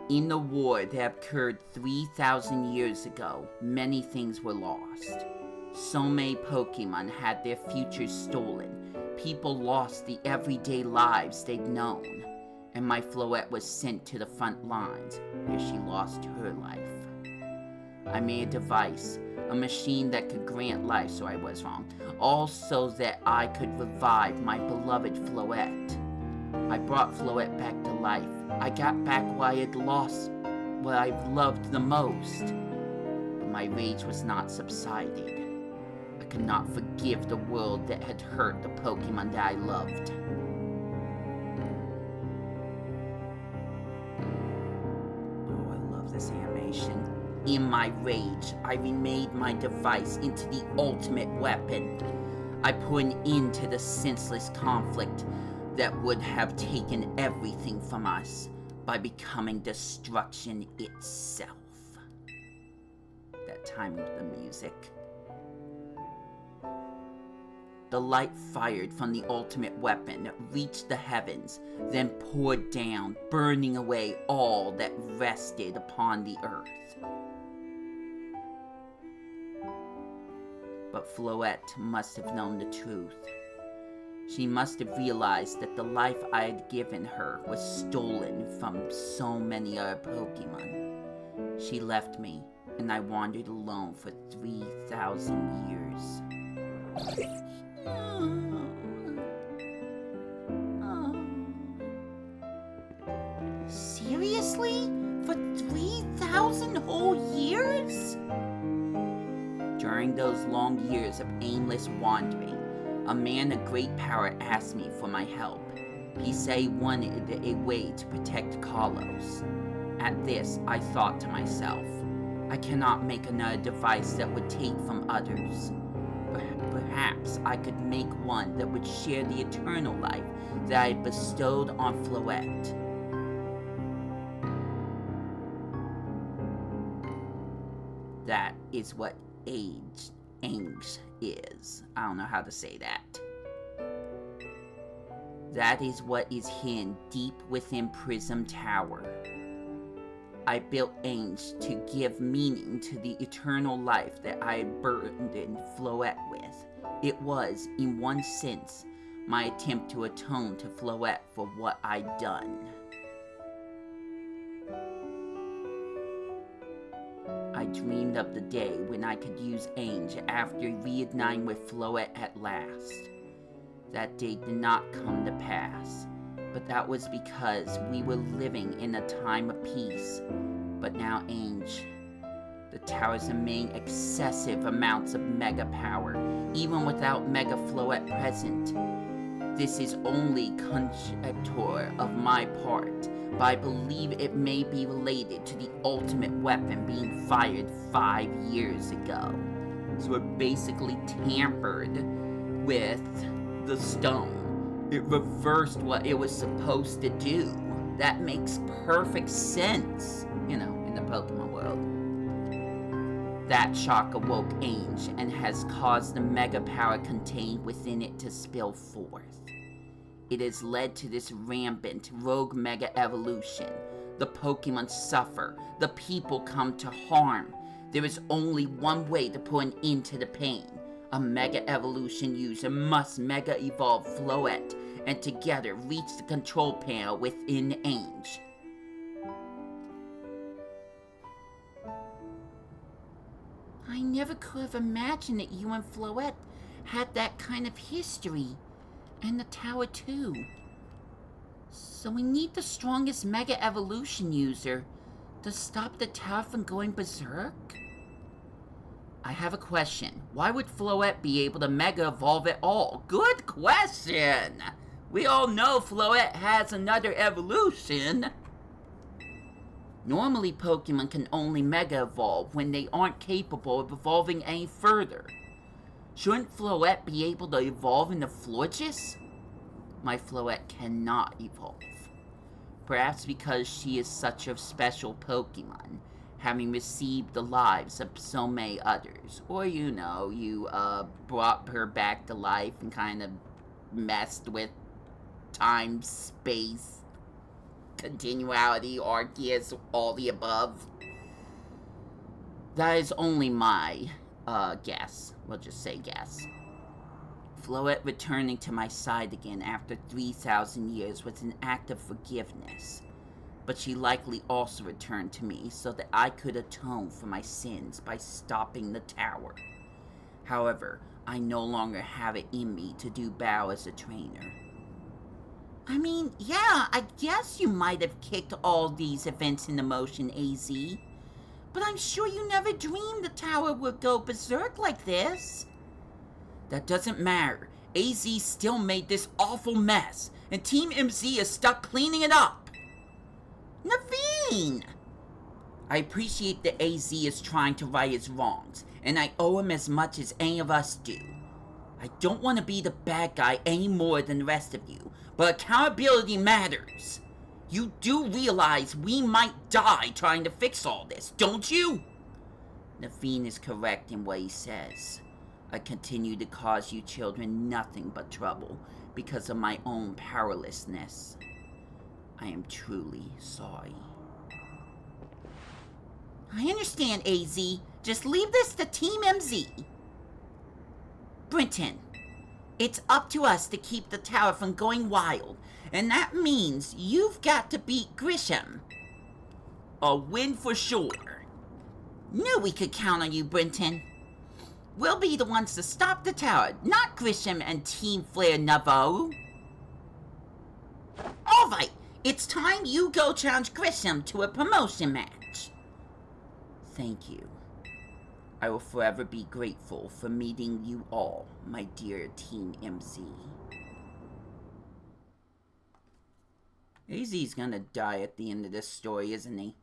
In the war that occurred 3,000 years ago, many things were lost. So many Pokemon had their futures stolen. People lost the everyday lives they'd known. And my Floette was sent to the front lines, where she lost her life. I made a device, a machine that could grant life, so I was wrong, all so that I could revive my beloved Floette. I brought Floette back to life. I got back what I had lost, what I've loved the most. But my rage was not subsided. I could not forgive the world that had hurt the Pokemon that I loved. this animation. In my rage, I remade my device into the ultimate weapon. I put an end to the senseless conflict that would have taken everything from us by becoming destruction itself. That time with the music. The light fired from the ultimate weapon reached the heavens, then poured down, burning away all that rested upon the earth. But Floette must have known the truth. She must have realized that the life I had given her was stolen from so many other Pokemon. She left me, and I wandered alone for 3,000 years. Seriously? For 3,000 whole years? During those long years of aimless wandering, a man of great power asked me for my help. He said he wanted a way to protect Kalos. At this, I thought to myself, I cannot make another device that would take from others. Perhaps I could make one that would share the eternal life that I had bestowed on Floette. That is what Ange is. I don't know how to say that. That is what is hidden deep within Prism Tower. I built Ange to give meaning to the eternal life that I had burdened Floette with. It was, in one sense, my attempt to atone to Floette for what I'd done. I dreamed of the day when I could use Ange after reuniting with Floette at last. That day did not come to pass, but that was because we were living in a time of peace. But now Ange, the towers emit excessive amounts of mega power, even without Mega Floette present. This is only conjecture of my part, but I believe it may be related to the ultimate weapon being fired 5 years ago. So it basically tampered with the stone. It reversed what it was supposed to do. That makes perfect sense, in the Pokemon world. That shock awoke Ange and has caused the mega power contained within it to spill forth. It has led to this rampant rogue mega evolution. The Pokemon suffer. The people come to harm. There is only one way to put an end to the pain. A mega evolution user must mega evolve Floette and together reach the control panel within Ange. I never could have imagined that you and Floette had that kind of history. And the tower too. So we need the strongest Mega Evolution user to stop the tower from going berserk? I have a question. Why would Floette be able to Mega Evolve at all? Good question! We all know Floette has another evolution. Normally Pokemon can only Mega Evolve when they aren't capable of evolving any further. Shouldn't Floette be able to evolve into Florges? My Floette cannot evolve. Perhaps because she is such a special Pokemon, having received the lives of so many others. Or, you brought her back to life and kind of messed with time, space, continuality, Arceus, all the above. That is only my guess. We'll just say guess. Floette returning to my side again after 3,000 years was an act of forgiveness. But she likely also returned to me so that I could atone for my sins by stopping the tower. However, I no longer have it in me to do battle as a trainer. I mean, yeah, I guess you might have kicked all these events into motion, AZ. But I'm sure you never dreamed the tower would go berserk like this. That doesn't matter. AZ still made this awful mess, and Team MZ is stuck cleaning it up. Naveen! I appreciate that AZ is trying to right his wrongs, and I owe him as much as any of us do. I don't want to be the bad guy any more than the rest of you, but accountability matters. You do realize we might die trying to fix all this, don't you? Naveen is correct in what he says. I continue to cause you children nothing but trouble because of my own powerlessness. I am truly sorry. I understand, AZ. Just leave this to Team MZ. Brenton, it's up to us to keep the tower from going wild, and that means you've got to beat Grisham. A win for sure. Knew we could count on you, Brenton. We'll be the ones to stop the tower, not Grisham and Team Flare Navarro. Alright, it's time you go challenge Grisham to a promotion match. Thank you. I will forever be grateful for meeting you all, my dear Team MZ. AZ's gonna die at the end of this story, isn't he?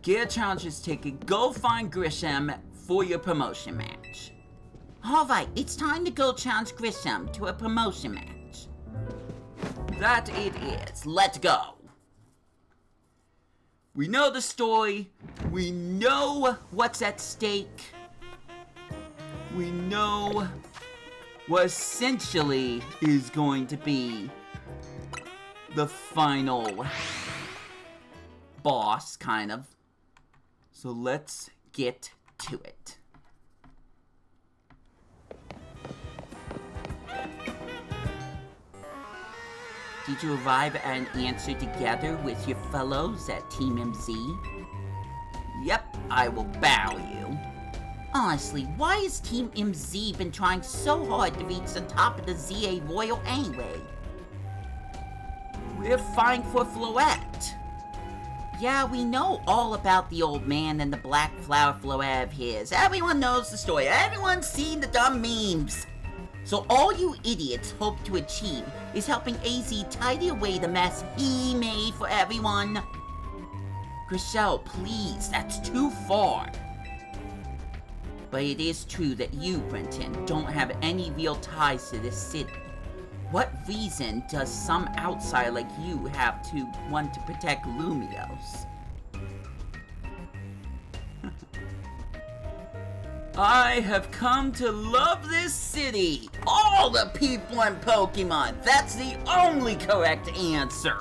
Get a challenges ticket, go find Grisham for your promotion match. Alright, it's time to go challenge Grisham to a promotion match. That it is. Let's go. We know the story. We know what's at stake. We know what essentially is going to be the final boss, kind of. So let's get to it. Did you arrive at an answer together with your fellows at Team MZ? Yep, I will bow you. Honestly, why has Team MZ been trying so hard to reach the top of the ZA Royal anyway? We're fighting for Floette. Yeah, we know all about the old man and the black flower Floette of his. Everyone knows the story. Everyone's seen the dumb memes. So all you idiots hope to achieve is helping AZ tidy away the mess he made for everyone. Grisham, please, that's too far. But it is true that you, Brenton, don't have any real ties to this city. What reason does some outsider like you have to want to protect Lumios? I have come to love this city. All the people and Pokemon. That's the only correct answer.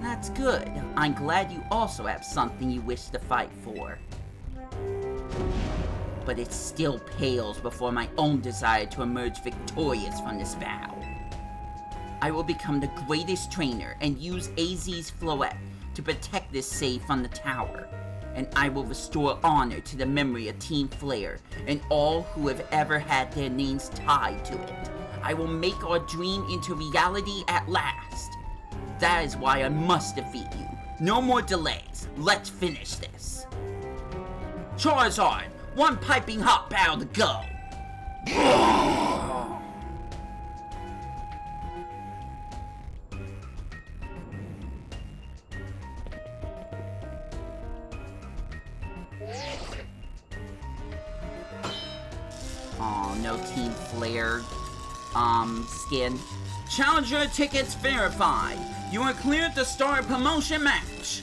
That's good. I'm glad you also have something you wish to fight for. But it still pales before my own desire to emerge victorious from this battle. I will become the greatest trainer and use AZ's Floette to protect this save from the tower. And I will restore honor to the memory of Team Flare and all who have ever had their names tied to it. I will make our dream into reality at last. That is why I must defeat you. No more delays. Let's finish this. Charizard, one piping hot battle to go. Oh, no Team Flare, skin. Challenger tickets verified. You are cleared to start a promotion match.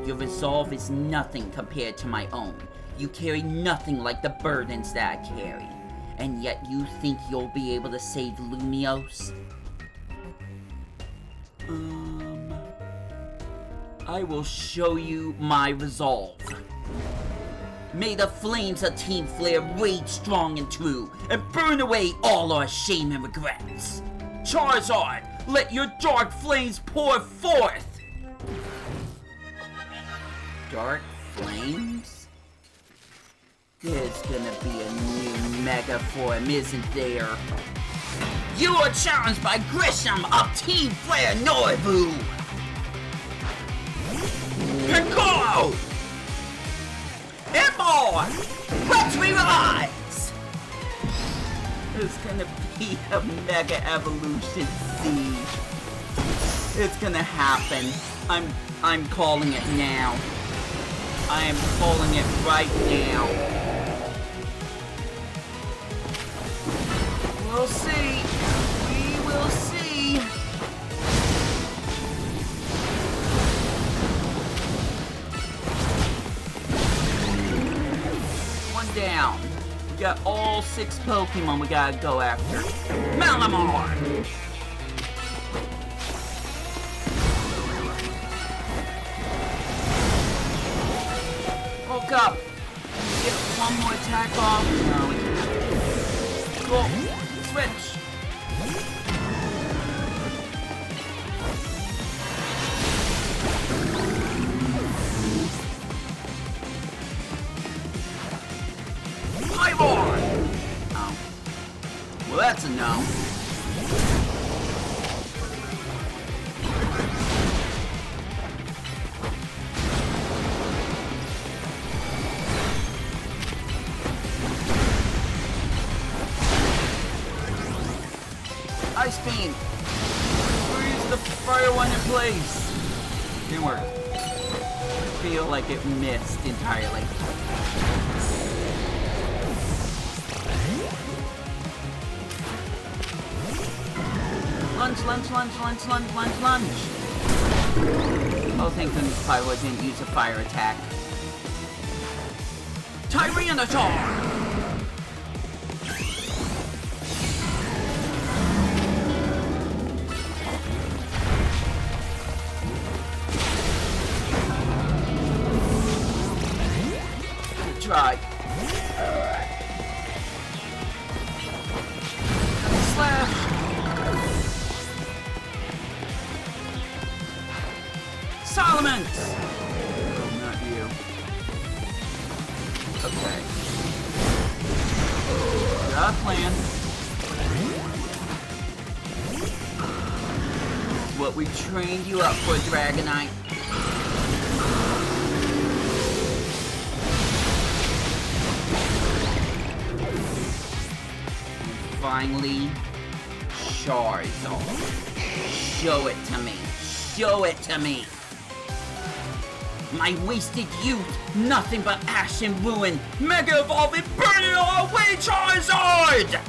Your resolve is nothing compared to my own. You carry nothing like the burdens that I carry. And yet you think you'll be able to save Lumios? I will show you my resolve. May the flames of Team Flare rage strong and true, and burn away all our shame and regrets. Charizard, let your dark flames pour forth! Dark flames? There's gonna be a new mega form, isn't there? You are challenged by Grisham of Team Flare Noivu! Piccolo! Hitball! Let's revise! There's gonna be a Mega Evolution Z. It's gonna happen. I'm calling it now. I am calling it right now. We'll see. We will see. One down. We got all 6 Pokemon we gotta go after. Malamar! Woke up. Get one more attack off. No, we can't. Cool. Switch. Highborn! Oh. Well, that's a no. Ice Beam! Freeze the fire one in place! Didn't work. I feel like it missed entirely. Lunge, lunge, lunge, lunge, lunge, lunge, lunge! Oh, thank goodness Pyro didn't use a fire attack. Tyranitar! Try. Slash. Salamence! Oh, not you. Okay. Got a plan. What we trained you up for, Dragonite. Finally, Charizard. Show it to me. Show it to me. My wasted youth, nothing but ash and ruin. Mega Evolve and burn it all away, Charizard!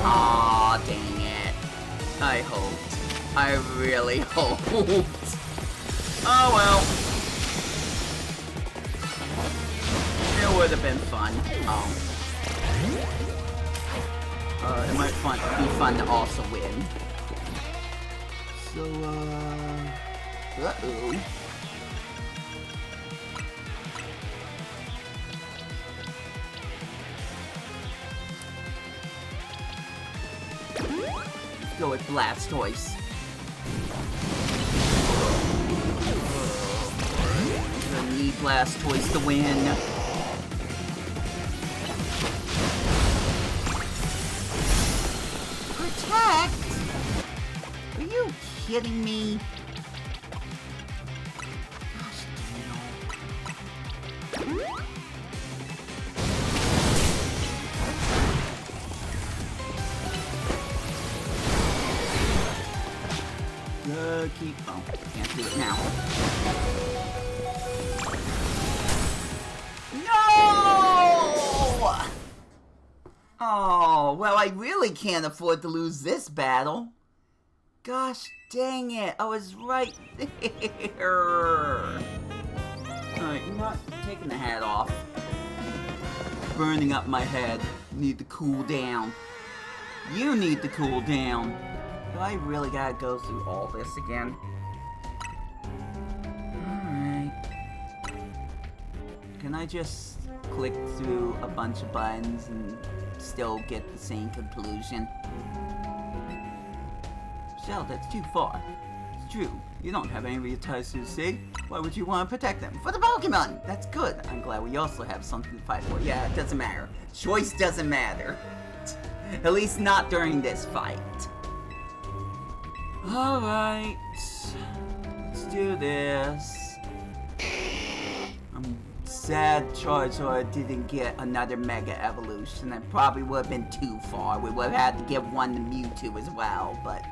Aw, dang it. I hoped. I really hoped. Oh well. It would have been fun. It might be fun to also win. So, uh-oh. Let's go with Blastoise. I need Blastoise to win. Protect? Are you kidding me? Gosh, keep. Oh, can't do it now. No! Oh, well, I really can't afford to lose this battle. Gosh dang it, I was right there. Alright, you know what? Taking the hat off. Burning up my head. Need to cool down. You need to cool down. Do I really gotta go through all this again? Alright. Can I just click through a bunch of buttons and still get the same conclusion? Shell, that's too far. It's true. You don't have any of your ties to the sea. Why would you want to protect them? For the Pokemon! That's good. I'm glad we also have something to fight for. Yeah, it doesn't matter. Choice doesn't matter. At least not during this fight. Alright. Let's do this. I'm sad Charizard didn't get another Mega Evolution. That probably would have been too far. We would have had to give one to Mewtwo as well, but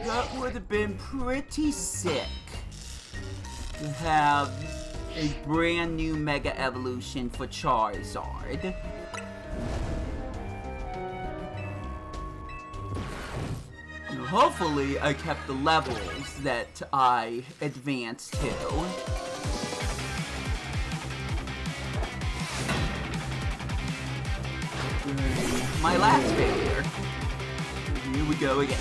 that would have been pretty sick to have a brand new Mega Evolution for Charizard. Hopefully, I kept the levels that I advanced to. My last failure. Here we go again.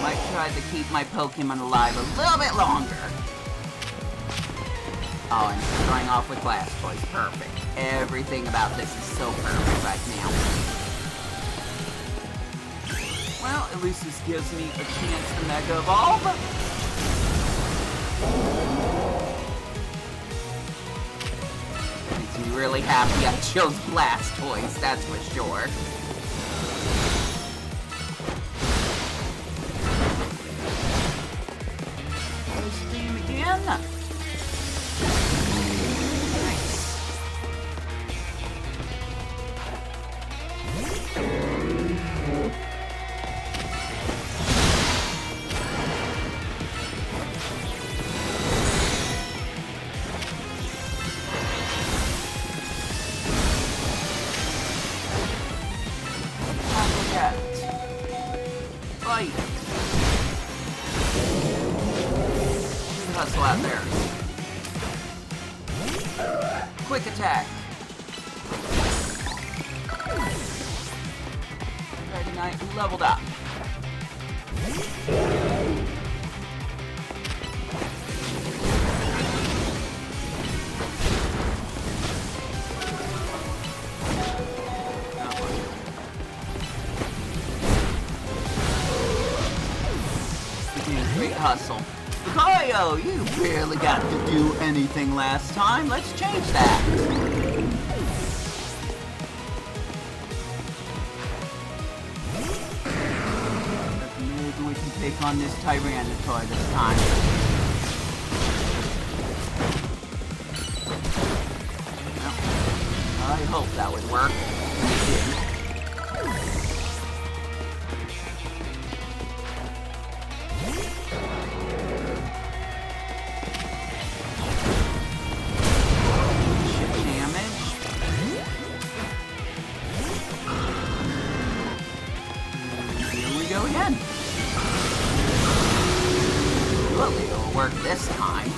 Might try to keep my Pokemon alive a little bit longer. Oh, and starting off with Blastoise. Perfect. Everything about this is so perfect right now. Well, at least this gives me a chance to Mega Evolve. Makes me really happy I chose Blastoise, that's for sure. Ice Beam again. Fight! Hustle out there. Quick attack. Dragonite leveled up. Great hustle. Lucario, you barely got to do anything last time. Let's change that. Maybe we can take on this Tyranitar this time. Well, I hope that would work. It did. Go again. Well, it'll work this time.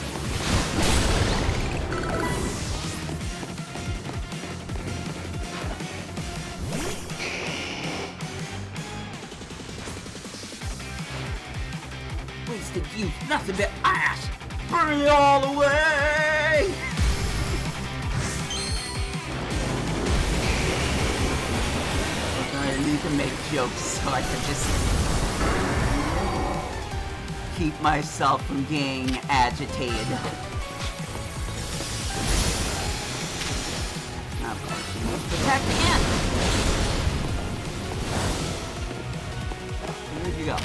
Wasted youth, nothing but ash. Burn it all away. I need to make jokes so I can just keep myself from getting agitated. Protect again! Where'd you go?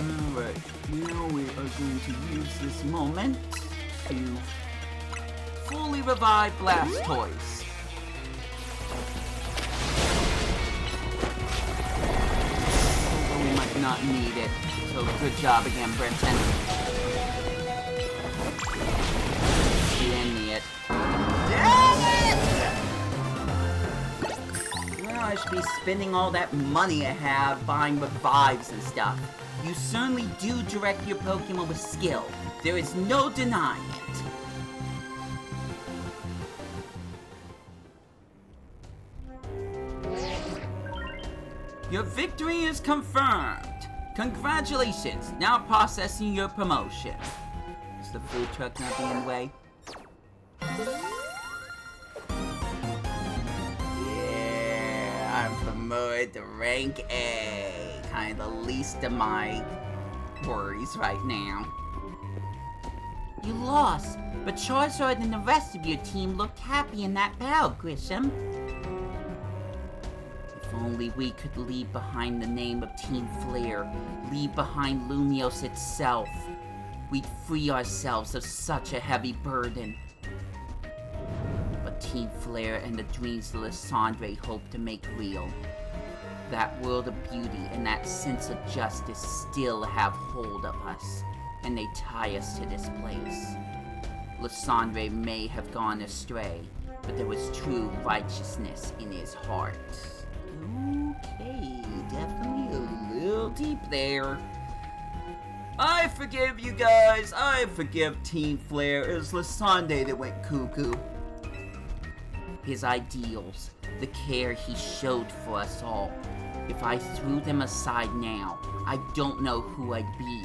Alright, now we are going to use this moment to fully revive Blastoise. Although we might not need it, so good job again, Brenton. You didn't need it. Dang it! Well, I should be spending all that money I have buying revives and stuff. You certainly do direct your Pokemon with skill. There is no denying it. Your victory is confirmed. Congratulations. Now processing your promotion. Is the food truck not being in the way? Yeah, I'm promoted to rank A. Kind of the least of my worries right now. You lost, but Charizard and the rest of your team looked happy in that battle, Grisham. If only we could leave behind the name of Team Flare, leave behind Lumiose itself. We'd free ourselves of such a heavy burden. But Team Flare and the dreams Lysandre hope to make real. That world of beauty and that sense of justice still have hold of us, and they tie us to this place. Lysandre may have gone astray, but there was true righteousness in his heart. Okay, definitely a little deep there. I forgive you guys. I forgive Team Flare. It was Lysandre that went cuckoo. His ideals, the care he showed for us all. If I threw them aside now, I don't know who I'd be.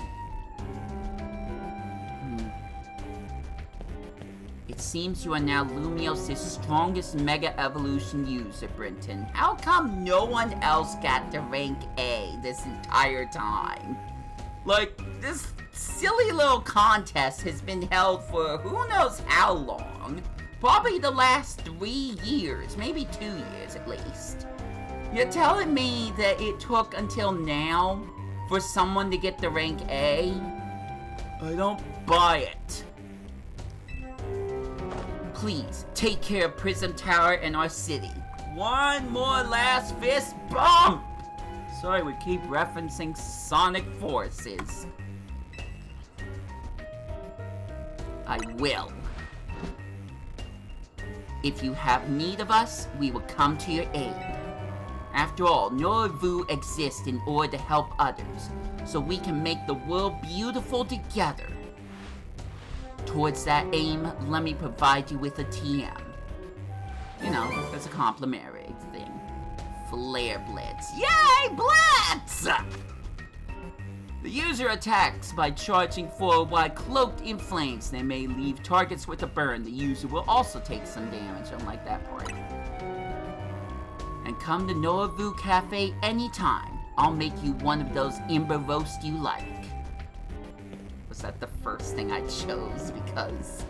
It seems you are now Lumiose's strongest Mega Evolution user, Brenton. How come no one else got to rank A this entire time? Like, this silly little contest has been held for who knows how long. Probably the last 3 years, maybe 2 years at least. You're telling me that it took until now for someone to get to rank A? I don't buy it. Please, take care of Prism Tower and our city. One more last fist bump! Sorry, we keep referencing Sonic Forces. I will. If you have need of us, we will come to your aid. After all, Noravu exists in order to help others, so we can make the world beautiful together. Towards that aim, let me provide you with a TM. You know, that's a complimentary thing. Flare Blitz. Yay, Blitz! The user attacks by charging forward while cloaked in flames. They may leave targets with a burn. The user will also take some damage, unlike that part. And come to Noravu Cafe anytime. I'll make you one of those Ember roast you like. Was that the first thing I chose because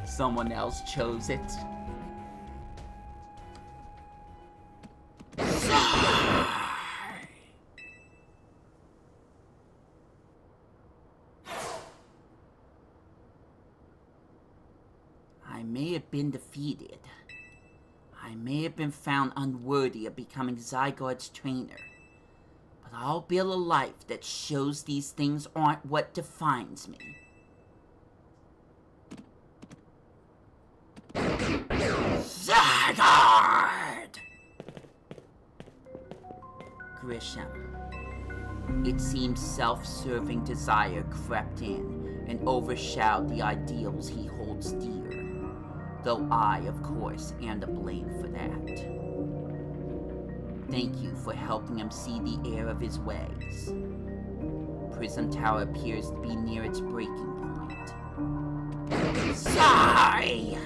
someone else chose it? I may have been defeated. I may have been found unworthy of becoming Zygarde's trainer. But I'll build a life that shows these things aren't what defines me. Zygarde! Grisham. It seems self-serving desire crept in and overshadowed the ideals he holds dear. Though I, of course, am to blame for that. Thank you for helping him see the error of his ways. Prism Tower appears to be near its breaking point. Sigh!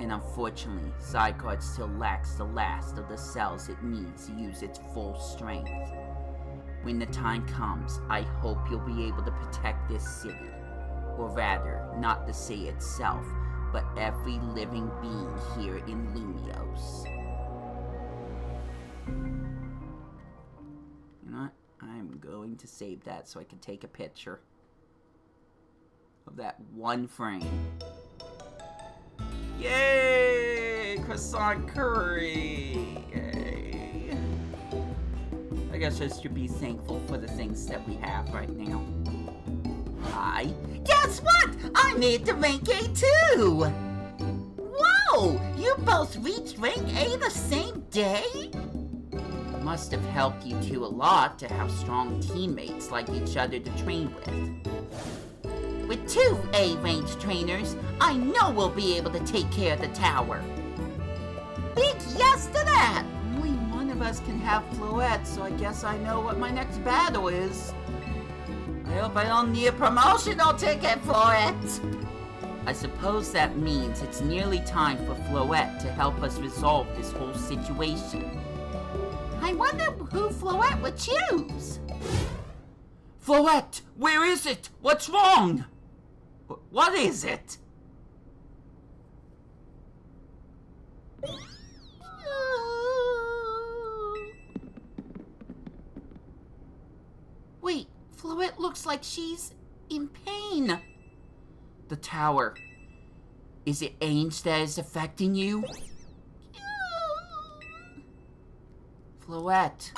And unfortunately, Zygarde still lacks the last of the cells it needs to use its full strength. When the time comes, I hope you'll be able to protect this city. Or rather, not the city itself, but every living being here in Lumiose. You know what? I'm going to save that so I can take a picture of that one frame. Yay! Croissant curry! Yay! I guess I should be thankful for the things that we have right now. Guess what? I made the rank A too! Whoa! You both reached rank A the same day? Must have helped you two a lot to have strong teammates like each other to train with. With 2 A-ranked trainers, I know we'll be able to take care of the tower. Big yes to that! Only one of us can have Floette, so I guess I know what my next battle is. I hope I don't need a promotional ticket for it! I suppose that means it's nearly time for Floette to help us resolve this whole situation. I wonder who Floette would choose. Floette, where is it? What's wrong? What is it? Wait, Floette looks like she's in pain. The tower. Is it Ainge that is affecting you? Floette.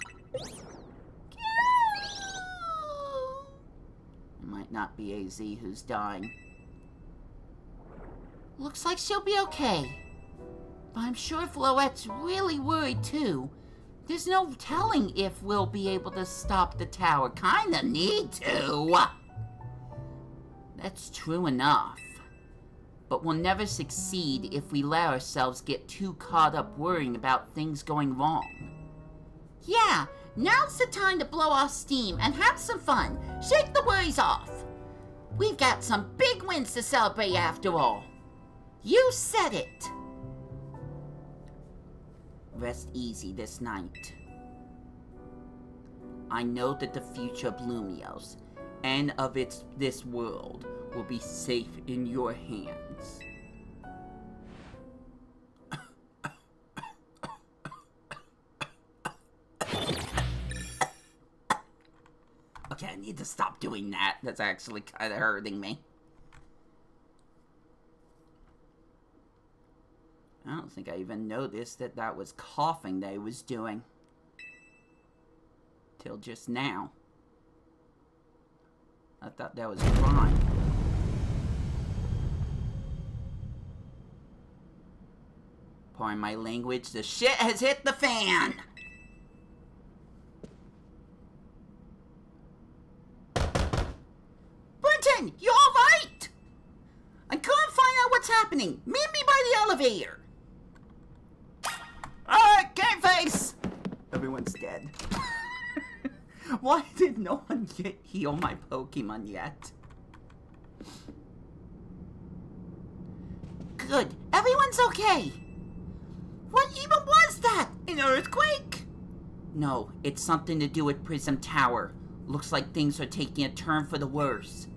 It might not be AZ who's dying. Looks like she'll be okay. But I'm sure Floette's really worried too. There's no telling if we'll be able to stop the tower. Kinda need to. That's true enough. But we'll never succeed if we let ourselves get too caught up worrying about things going wrong. Yeah, now's the time to blow off steam and have some fun. Shake the worries off. We've got some big wins to celebrate after all. You said it. Rest easy this night. I know that the future of Lumios and of this world will be safe in your hands. Okay, I need to stop doing that. That's actually kind of hurting me. I don't think I even noticed that that was coughing that I was doing. Till just now. I thought that was crying. Pardon my language, the shit has hit the fan! Brenton, you alright? I couldn't find out what's happening. Meet me by the elevator. Alright, game face! Everyone's dead. Why did no one heal my Pokemon yet? Good, everyone's okay. What even was that? An earthquake? No, it's something to do with Prism Tower. Looks like things are taking a turn for the worse.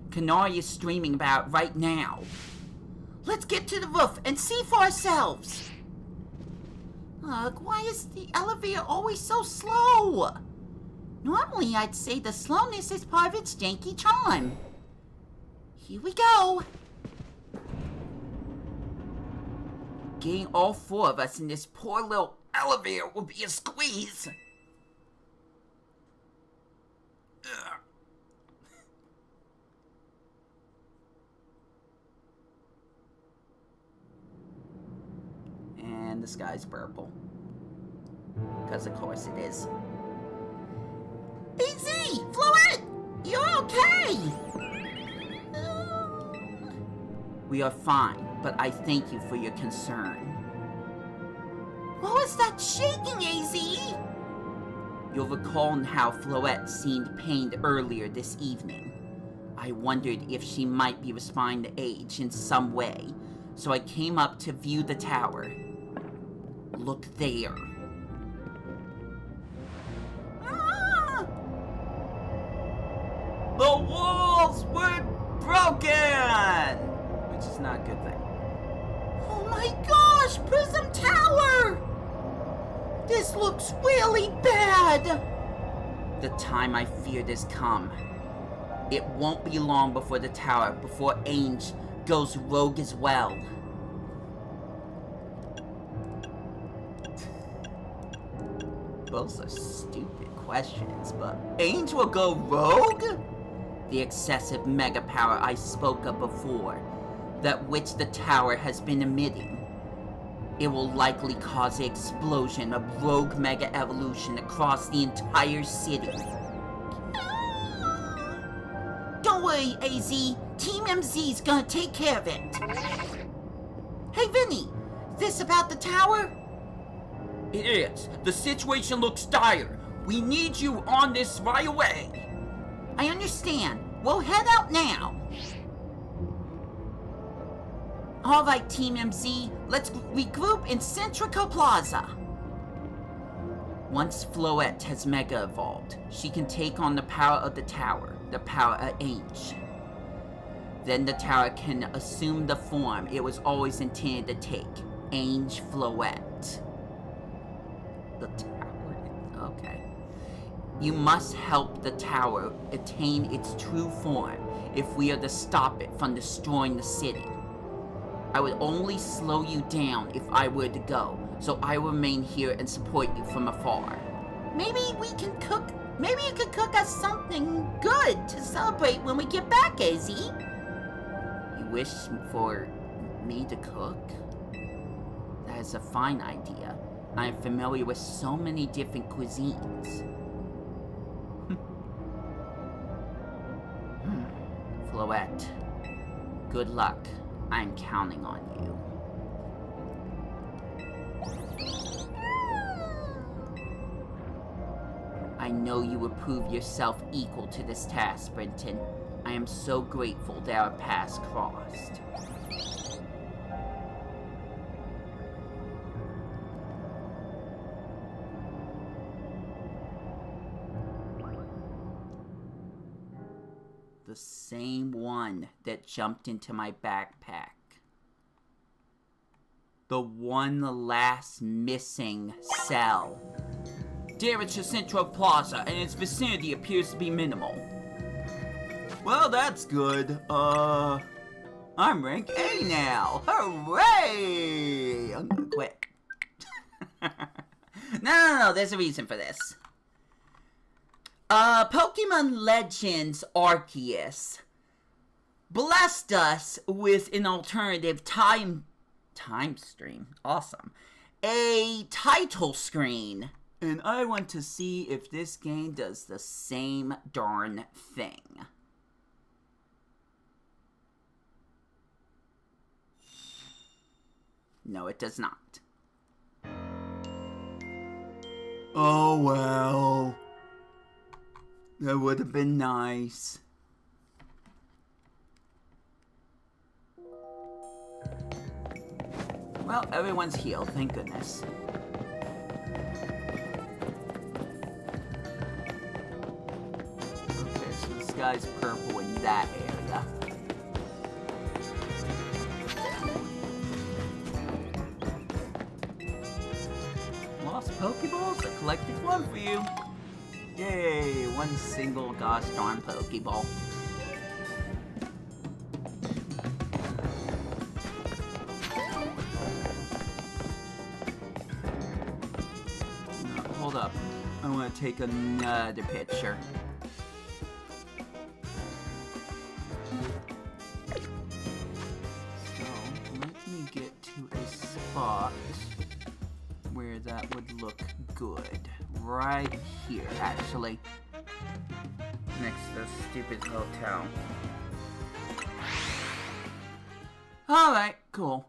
Kanari is streaming about it right now. Let's get to the roof and see for ourselves. Ugh, why is the elevator always so slow? Normally, I'd say the slowness is part of its janky charm. Here we go. Getting all four of us in this poor little elevator will be a squeeze. Ugh. And the sky's purple. Because of course it is. AZ! Floette! You're okay! We are fine, but I thank you for your concern. What was that shaking, AZ? You'll recall how Floette seemed pained earlier this evening. I wondered if she might be responding to age in some way, so I came up to view the tower. Look there. Ah! The walls were broken! Which is not a good thing. Oh my gosh, Prism Tower! This looks really bad! The time I feared has come. It won't be long before the tower, before Ainge goes rogue as well. Those are stupid questions, but Ainge will go rogue? The excessive mega power I spoke of before, that which the tower has been emitting. It will likely cause the explosion of rogue mega evolution across the entire city. Don't worry, AZ. Team MZ's gonna take care of it. Hey, Vinny, this about the tower? It is. The situation looks dire. We need you on this right away. I understand. We'll head out now. All right, Team MZ, let's regroup in Centrico Plaza. Once Floette has Mega Evolved, she can take on the power of the tower, the power of Age. Then the tower can assume the form it was always intended to take, Age Floette. The tower, okay. You must help the tower attain its true form if we are to stop it from destroying the city. I would only slow you down if I were to go, so I will remain here and support you from afar. Maybe you could cook us something good to celebrate when we get back, Izzy. You wish for me to cook? That is a fine idea. I am familiar with so many different cuisines. Floette, good luck. I'm counting on you. I know you will prove yourself equal to this task, Brenton. I am so grateful that our paths crossed. The same one that jumped into my backpack. The one last missing cell. Damage to Central Plaza and its vicinity appears to be minimal. Well, that's good. I'm rank A now. Hooray! I'm gonna quit. No, there's a reason for this. Pokemon Legends Arceus blessed us with an alternative time stream. Awesome. A title screen. And I want to see if this game does the same darn thing. No, it does not. Oh, well. That would have been nice. Well, everyone's healed, thank goodness. Okay, so this guy's purple in that area. Lost Pokeballs? I collected one for you. Yay, one single gosh darn Pokeball. No, hold up. I want to take another picture. So, let me get to a spot where that would look good. Right here, actually. Next to the stupid hotel. Alright, cool.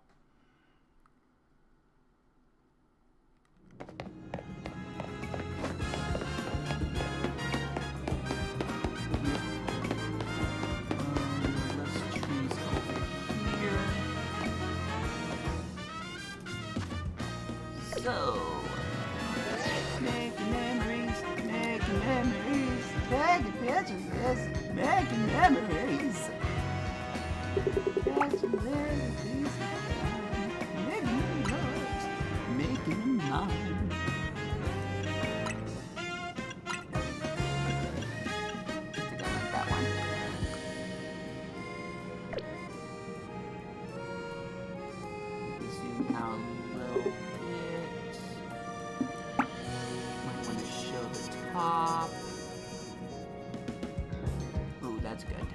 Let's choose over here. So, making memories, taking pictures, yes, making memories. Making them mine. I think I like that one. Zoom out a little bit. Might want to show the top. Ooh, that's good.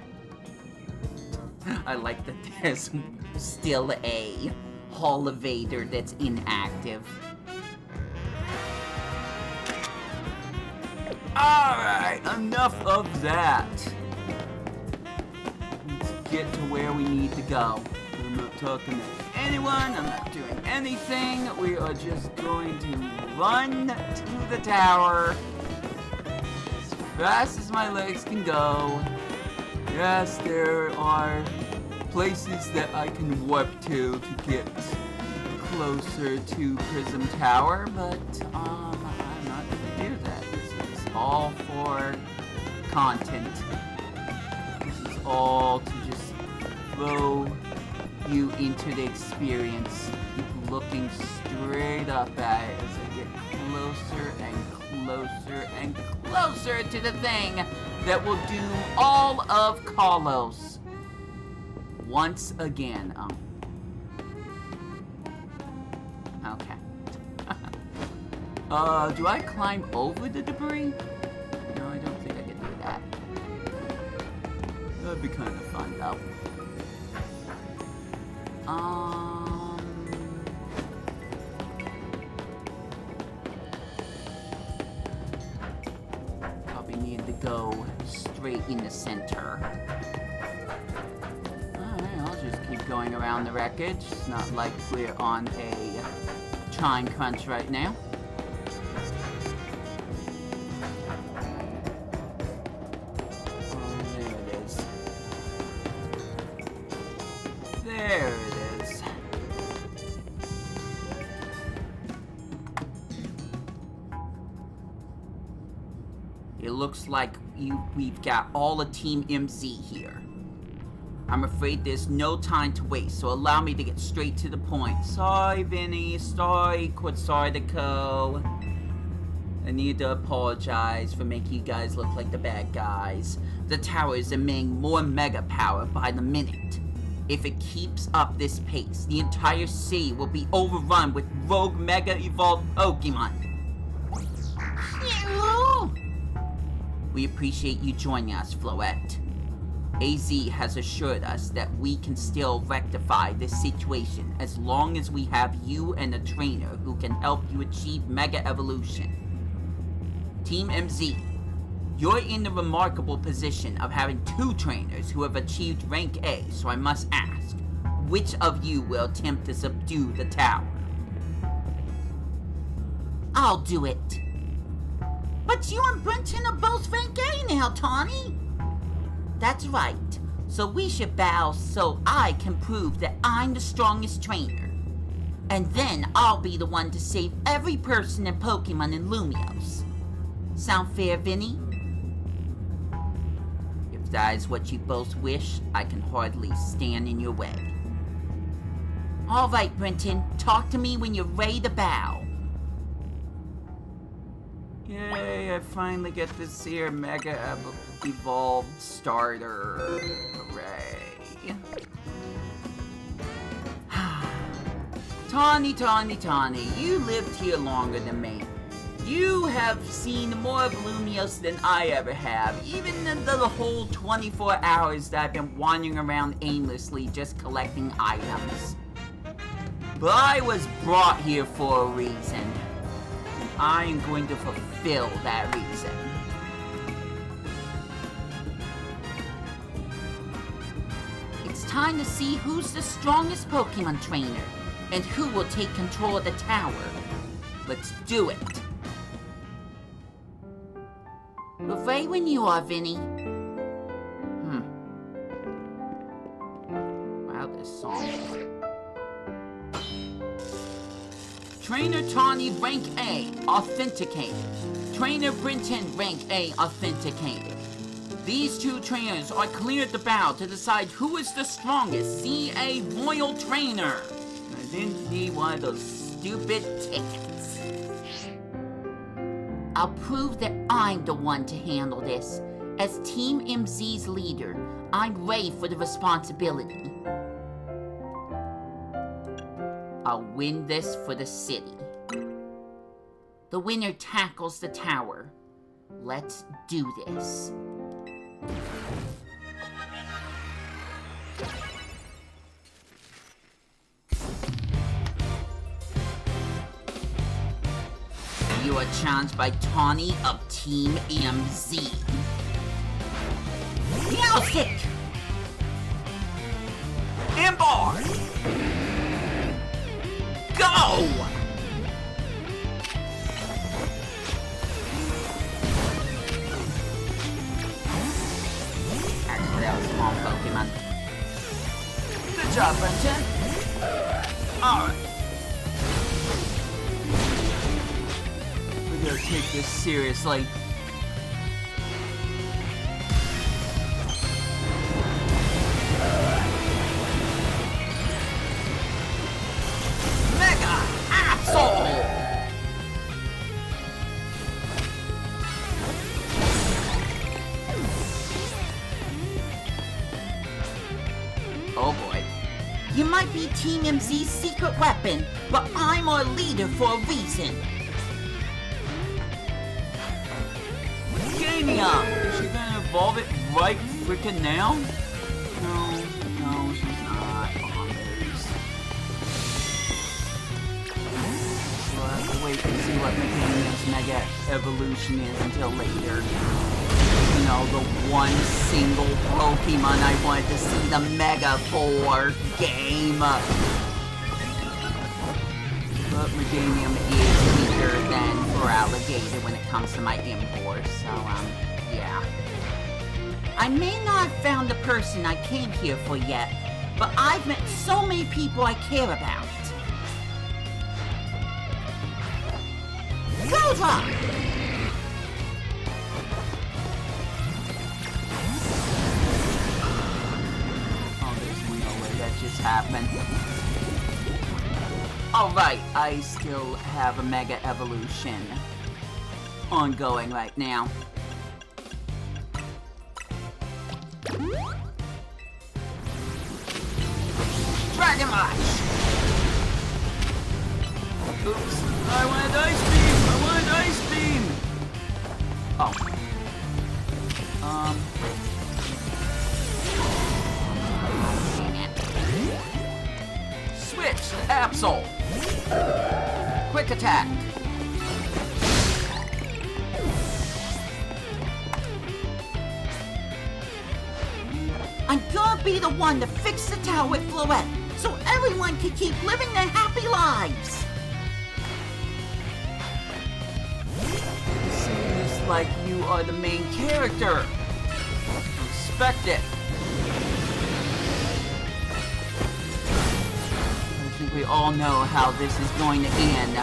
I like that there's still a elevator that's inactive. Alright, enough of that. Let's get to where we need to go. I'm not talking to anyone, I'm not doing anything. We are just going to run to the tower as fast as my legs can go. Yes, there are places that I can warp to get closer to Prism Tower, but I'm not all for content. This is all to just throw you into the experience. Keep looking straight up at it as I get closer and closer and closer to the thing that will doom all of Kalos. Once again. Okay. Do I climb over the debris? No, I don't think I can do that. That'd be kind of fun, though. Probably need to go straight in the center. Alright, I'll just keep going around the wreckage. It's not like we're on a time crunch right now. There it is. It looks like we've got all of Team MZ here. I'm afraid there's no time to waste, so allow me to get straight to the point. Sorry, Vinny. Sorry, Quetzalcoatl. I need to apologize for making you guys look like the bad guys. The tower is emitting more mega power by the minute. If it keeps up this pace, the entire sea will be overrun with rogue mega evolved Pokemon. We appreciate you joining us, Floette. AZ has assured us that we can still rectify this situation as long as we have you and a trainer who can help you achieve Mega Evolution. Team MZ, you're in the remarkable position of having 2 trainers who have achieved rank A, so I must ask, which of you will attempt to subdue the tower? I'll do it. But you and Brenton are both rank A now, Tawny. That's right. So we should battle so I can prove that I'm the strongest trainer. And then I'll be the one to save every person and Pokemon in Lumios. Sound fair, Vinny? If that is what you both wish, I can hardly stand in your way. All right, Brenton. Talk to me when you're ready to bow. Yay, I finally get this here Mega Evolved starter. Hooray. Tawny, you lived here longer than me. You have seen more of Lumios than I ever have, even in the whole 24 hours that I've been wandering around aimlessly just collecting items. But I was brought here for a reason, and I am going to fulfill that reason. It's time to see who's the strongest Pokemon trainer, and who will take control of the tower. Let's do it. We're ready when you are, Vinny. Wow, this song. Trainer Tawny, rank A, authenticated. Trainer Brenton, rank A, authenticated. These 2 trainers are cleared to bow to decide who is the strongest CA Royal Trainer. I didn't need one of those stupid tickets. I'll prove that I'm the one to handle this. As Team MZ's leader, I'm ready for the responsibility. I'll win this for the city. The winner tackles the tower. Let's do this. You are challenged by Tawny of Team MZ. Meowstic! Embark! Go! Actually, that was a small Pokemon. Good job, Brenton. Alright. We're gonna take this seriously. be Team MZ's secret weapon, but I'm our leader for a reason. Gania! Is she gonna evolve it right freaking now? No, she's not. We'll have to wait and see what Megania's Mega Evolution is until later. You know, the one single Pokemon I wanted to see the Mega for game. But Meganium is weaker than Feraligatr when it comes to my imports, so, yeah. I may not have found the person I came here for yet, but I've met so many people I care about. Roadrunner! Oh, there's no way that just happened. Alright, I still have a Mega Evolution ongoing right now. Dragon Rush! Oops, I wanted Ice Beam! I wanted Ice Beam! Oh. Switch to Absol! Quick attack! I'm gonna be the one to fix the tower with Floette, so everyone can keep living their happy lives. Seems like you are the main character. Respect it. I think we all know how this is going to end.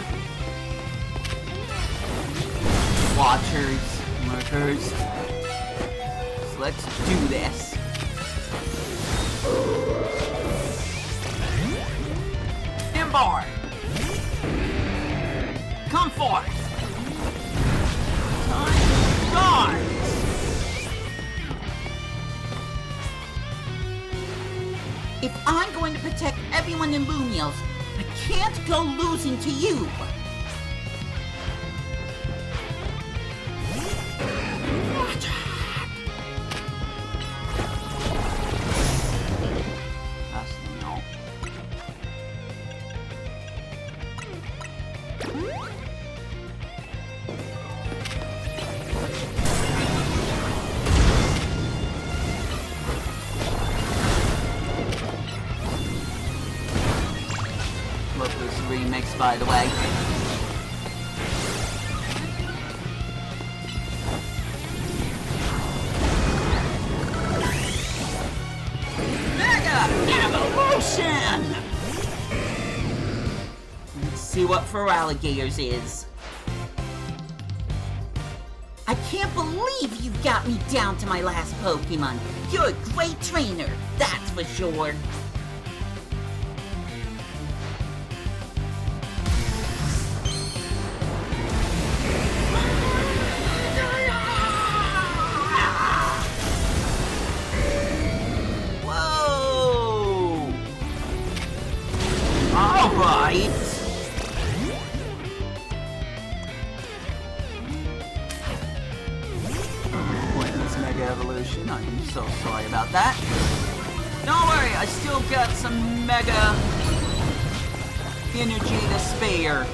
Watchers, lurkers. So let's do this. Embar! Come forth! Time guards! If I'm going to protect everyone in Lumios, I can't go losing to you. Love this remix, by the way. Mega Evolution! Let's see what Feraligatrs is. I can't believe you got me down to my last Pokemon. You're a great trainer, that's for sure. Whoa! Alright! Pointless Mega Evolution, I'm so sorry about that. Don't worry, I still got some Mega energy to spare.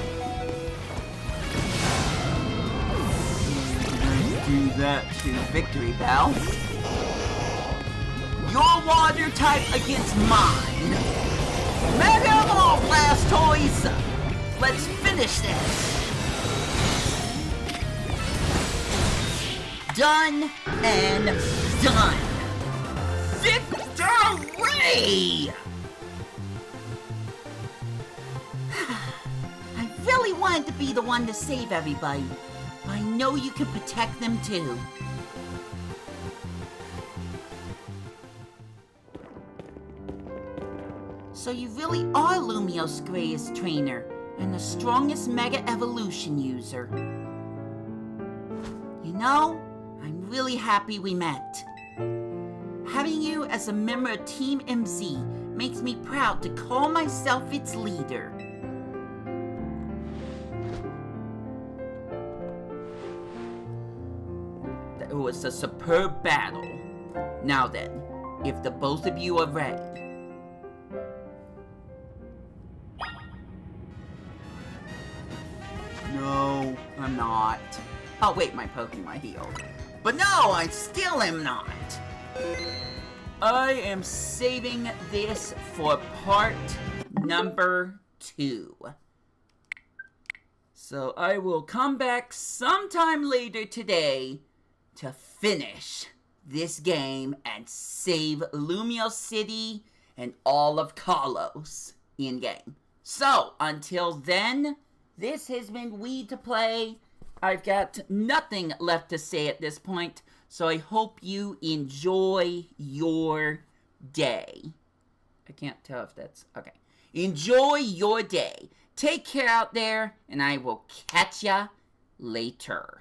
Do that to Victory Bell. Your water type against mine. Mega Ball Blastoise! Let's finish this. Done and done. Victory! I really wanted to be the one to save everybody. I know you can protect them too. So you really are Lumios' greatest trainer and the strongest Mega Evolution user. You know, I'm really happy we met. Having you as a member of Team MZ Makes me proud to call myself its leader. It was a superb battle. Now then, if the both of you are ready. No, I'm not. Oh wait, my Pokemon healed. But no, I still am not. I am saving this for part number 2. So I will come back sometime later today to finish this game and save Lumio City and all of Kalos in-game. So, until then, this has been Wii2PLAY. I've got nothing left to say at this point, so I hope you enjoy your day. I can't tell if that's... okay. Enjoy your day. Take care out there, and I will catch ya later.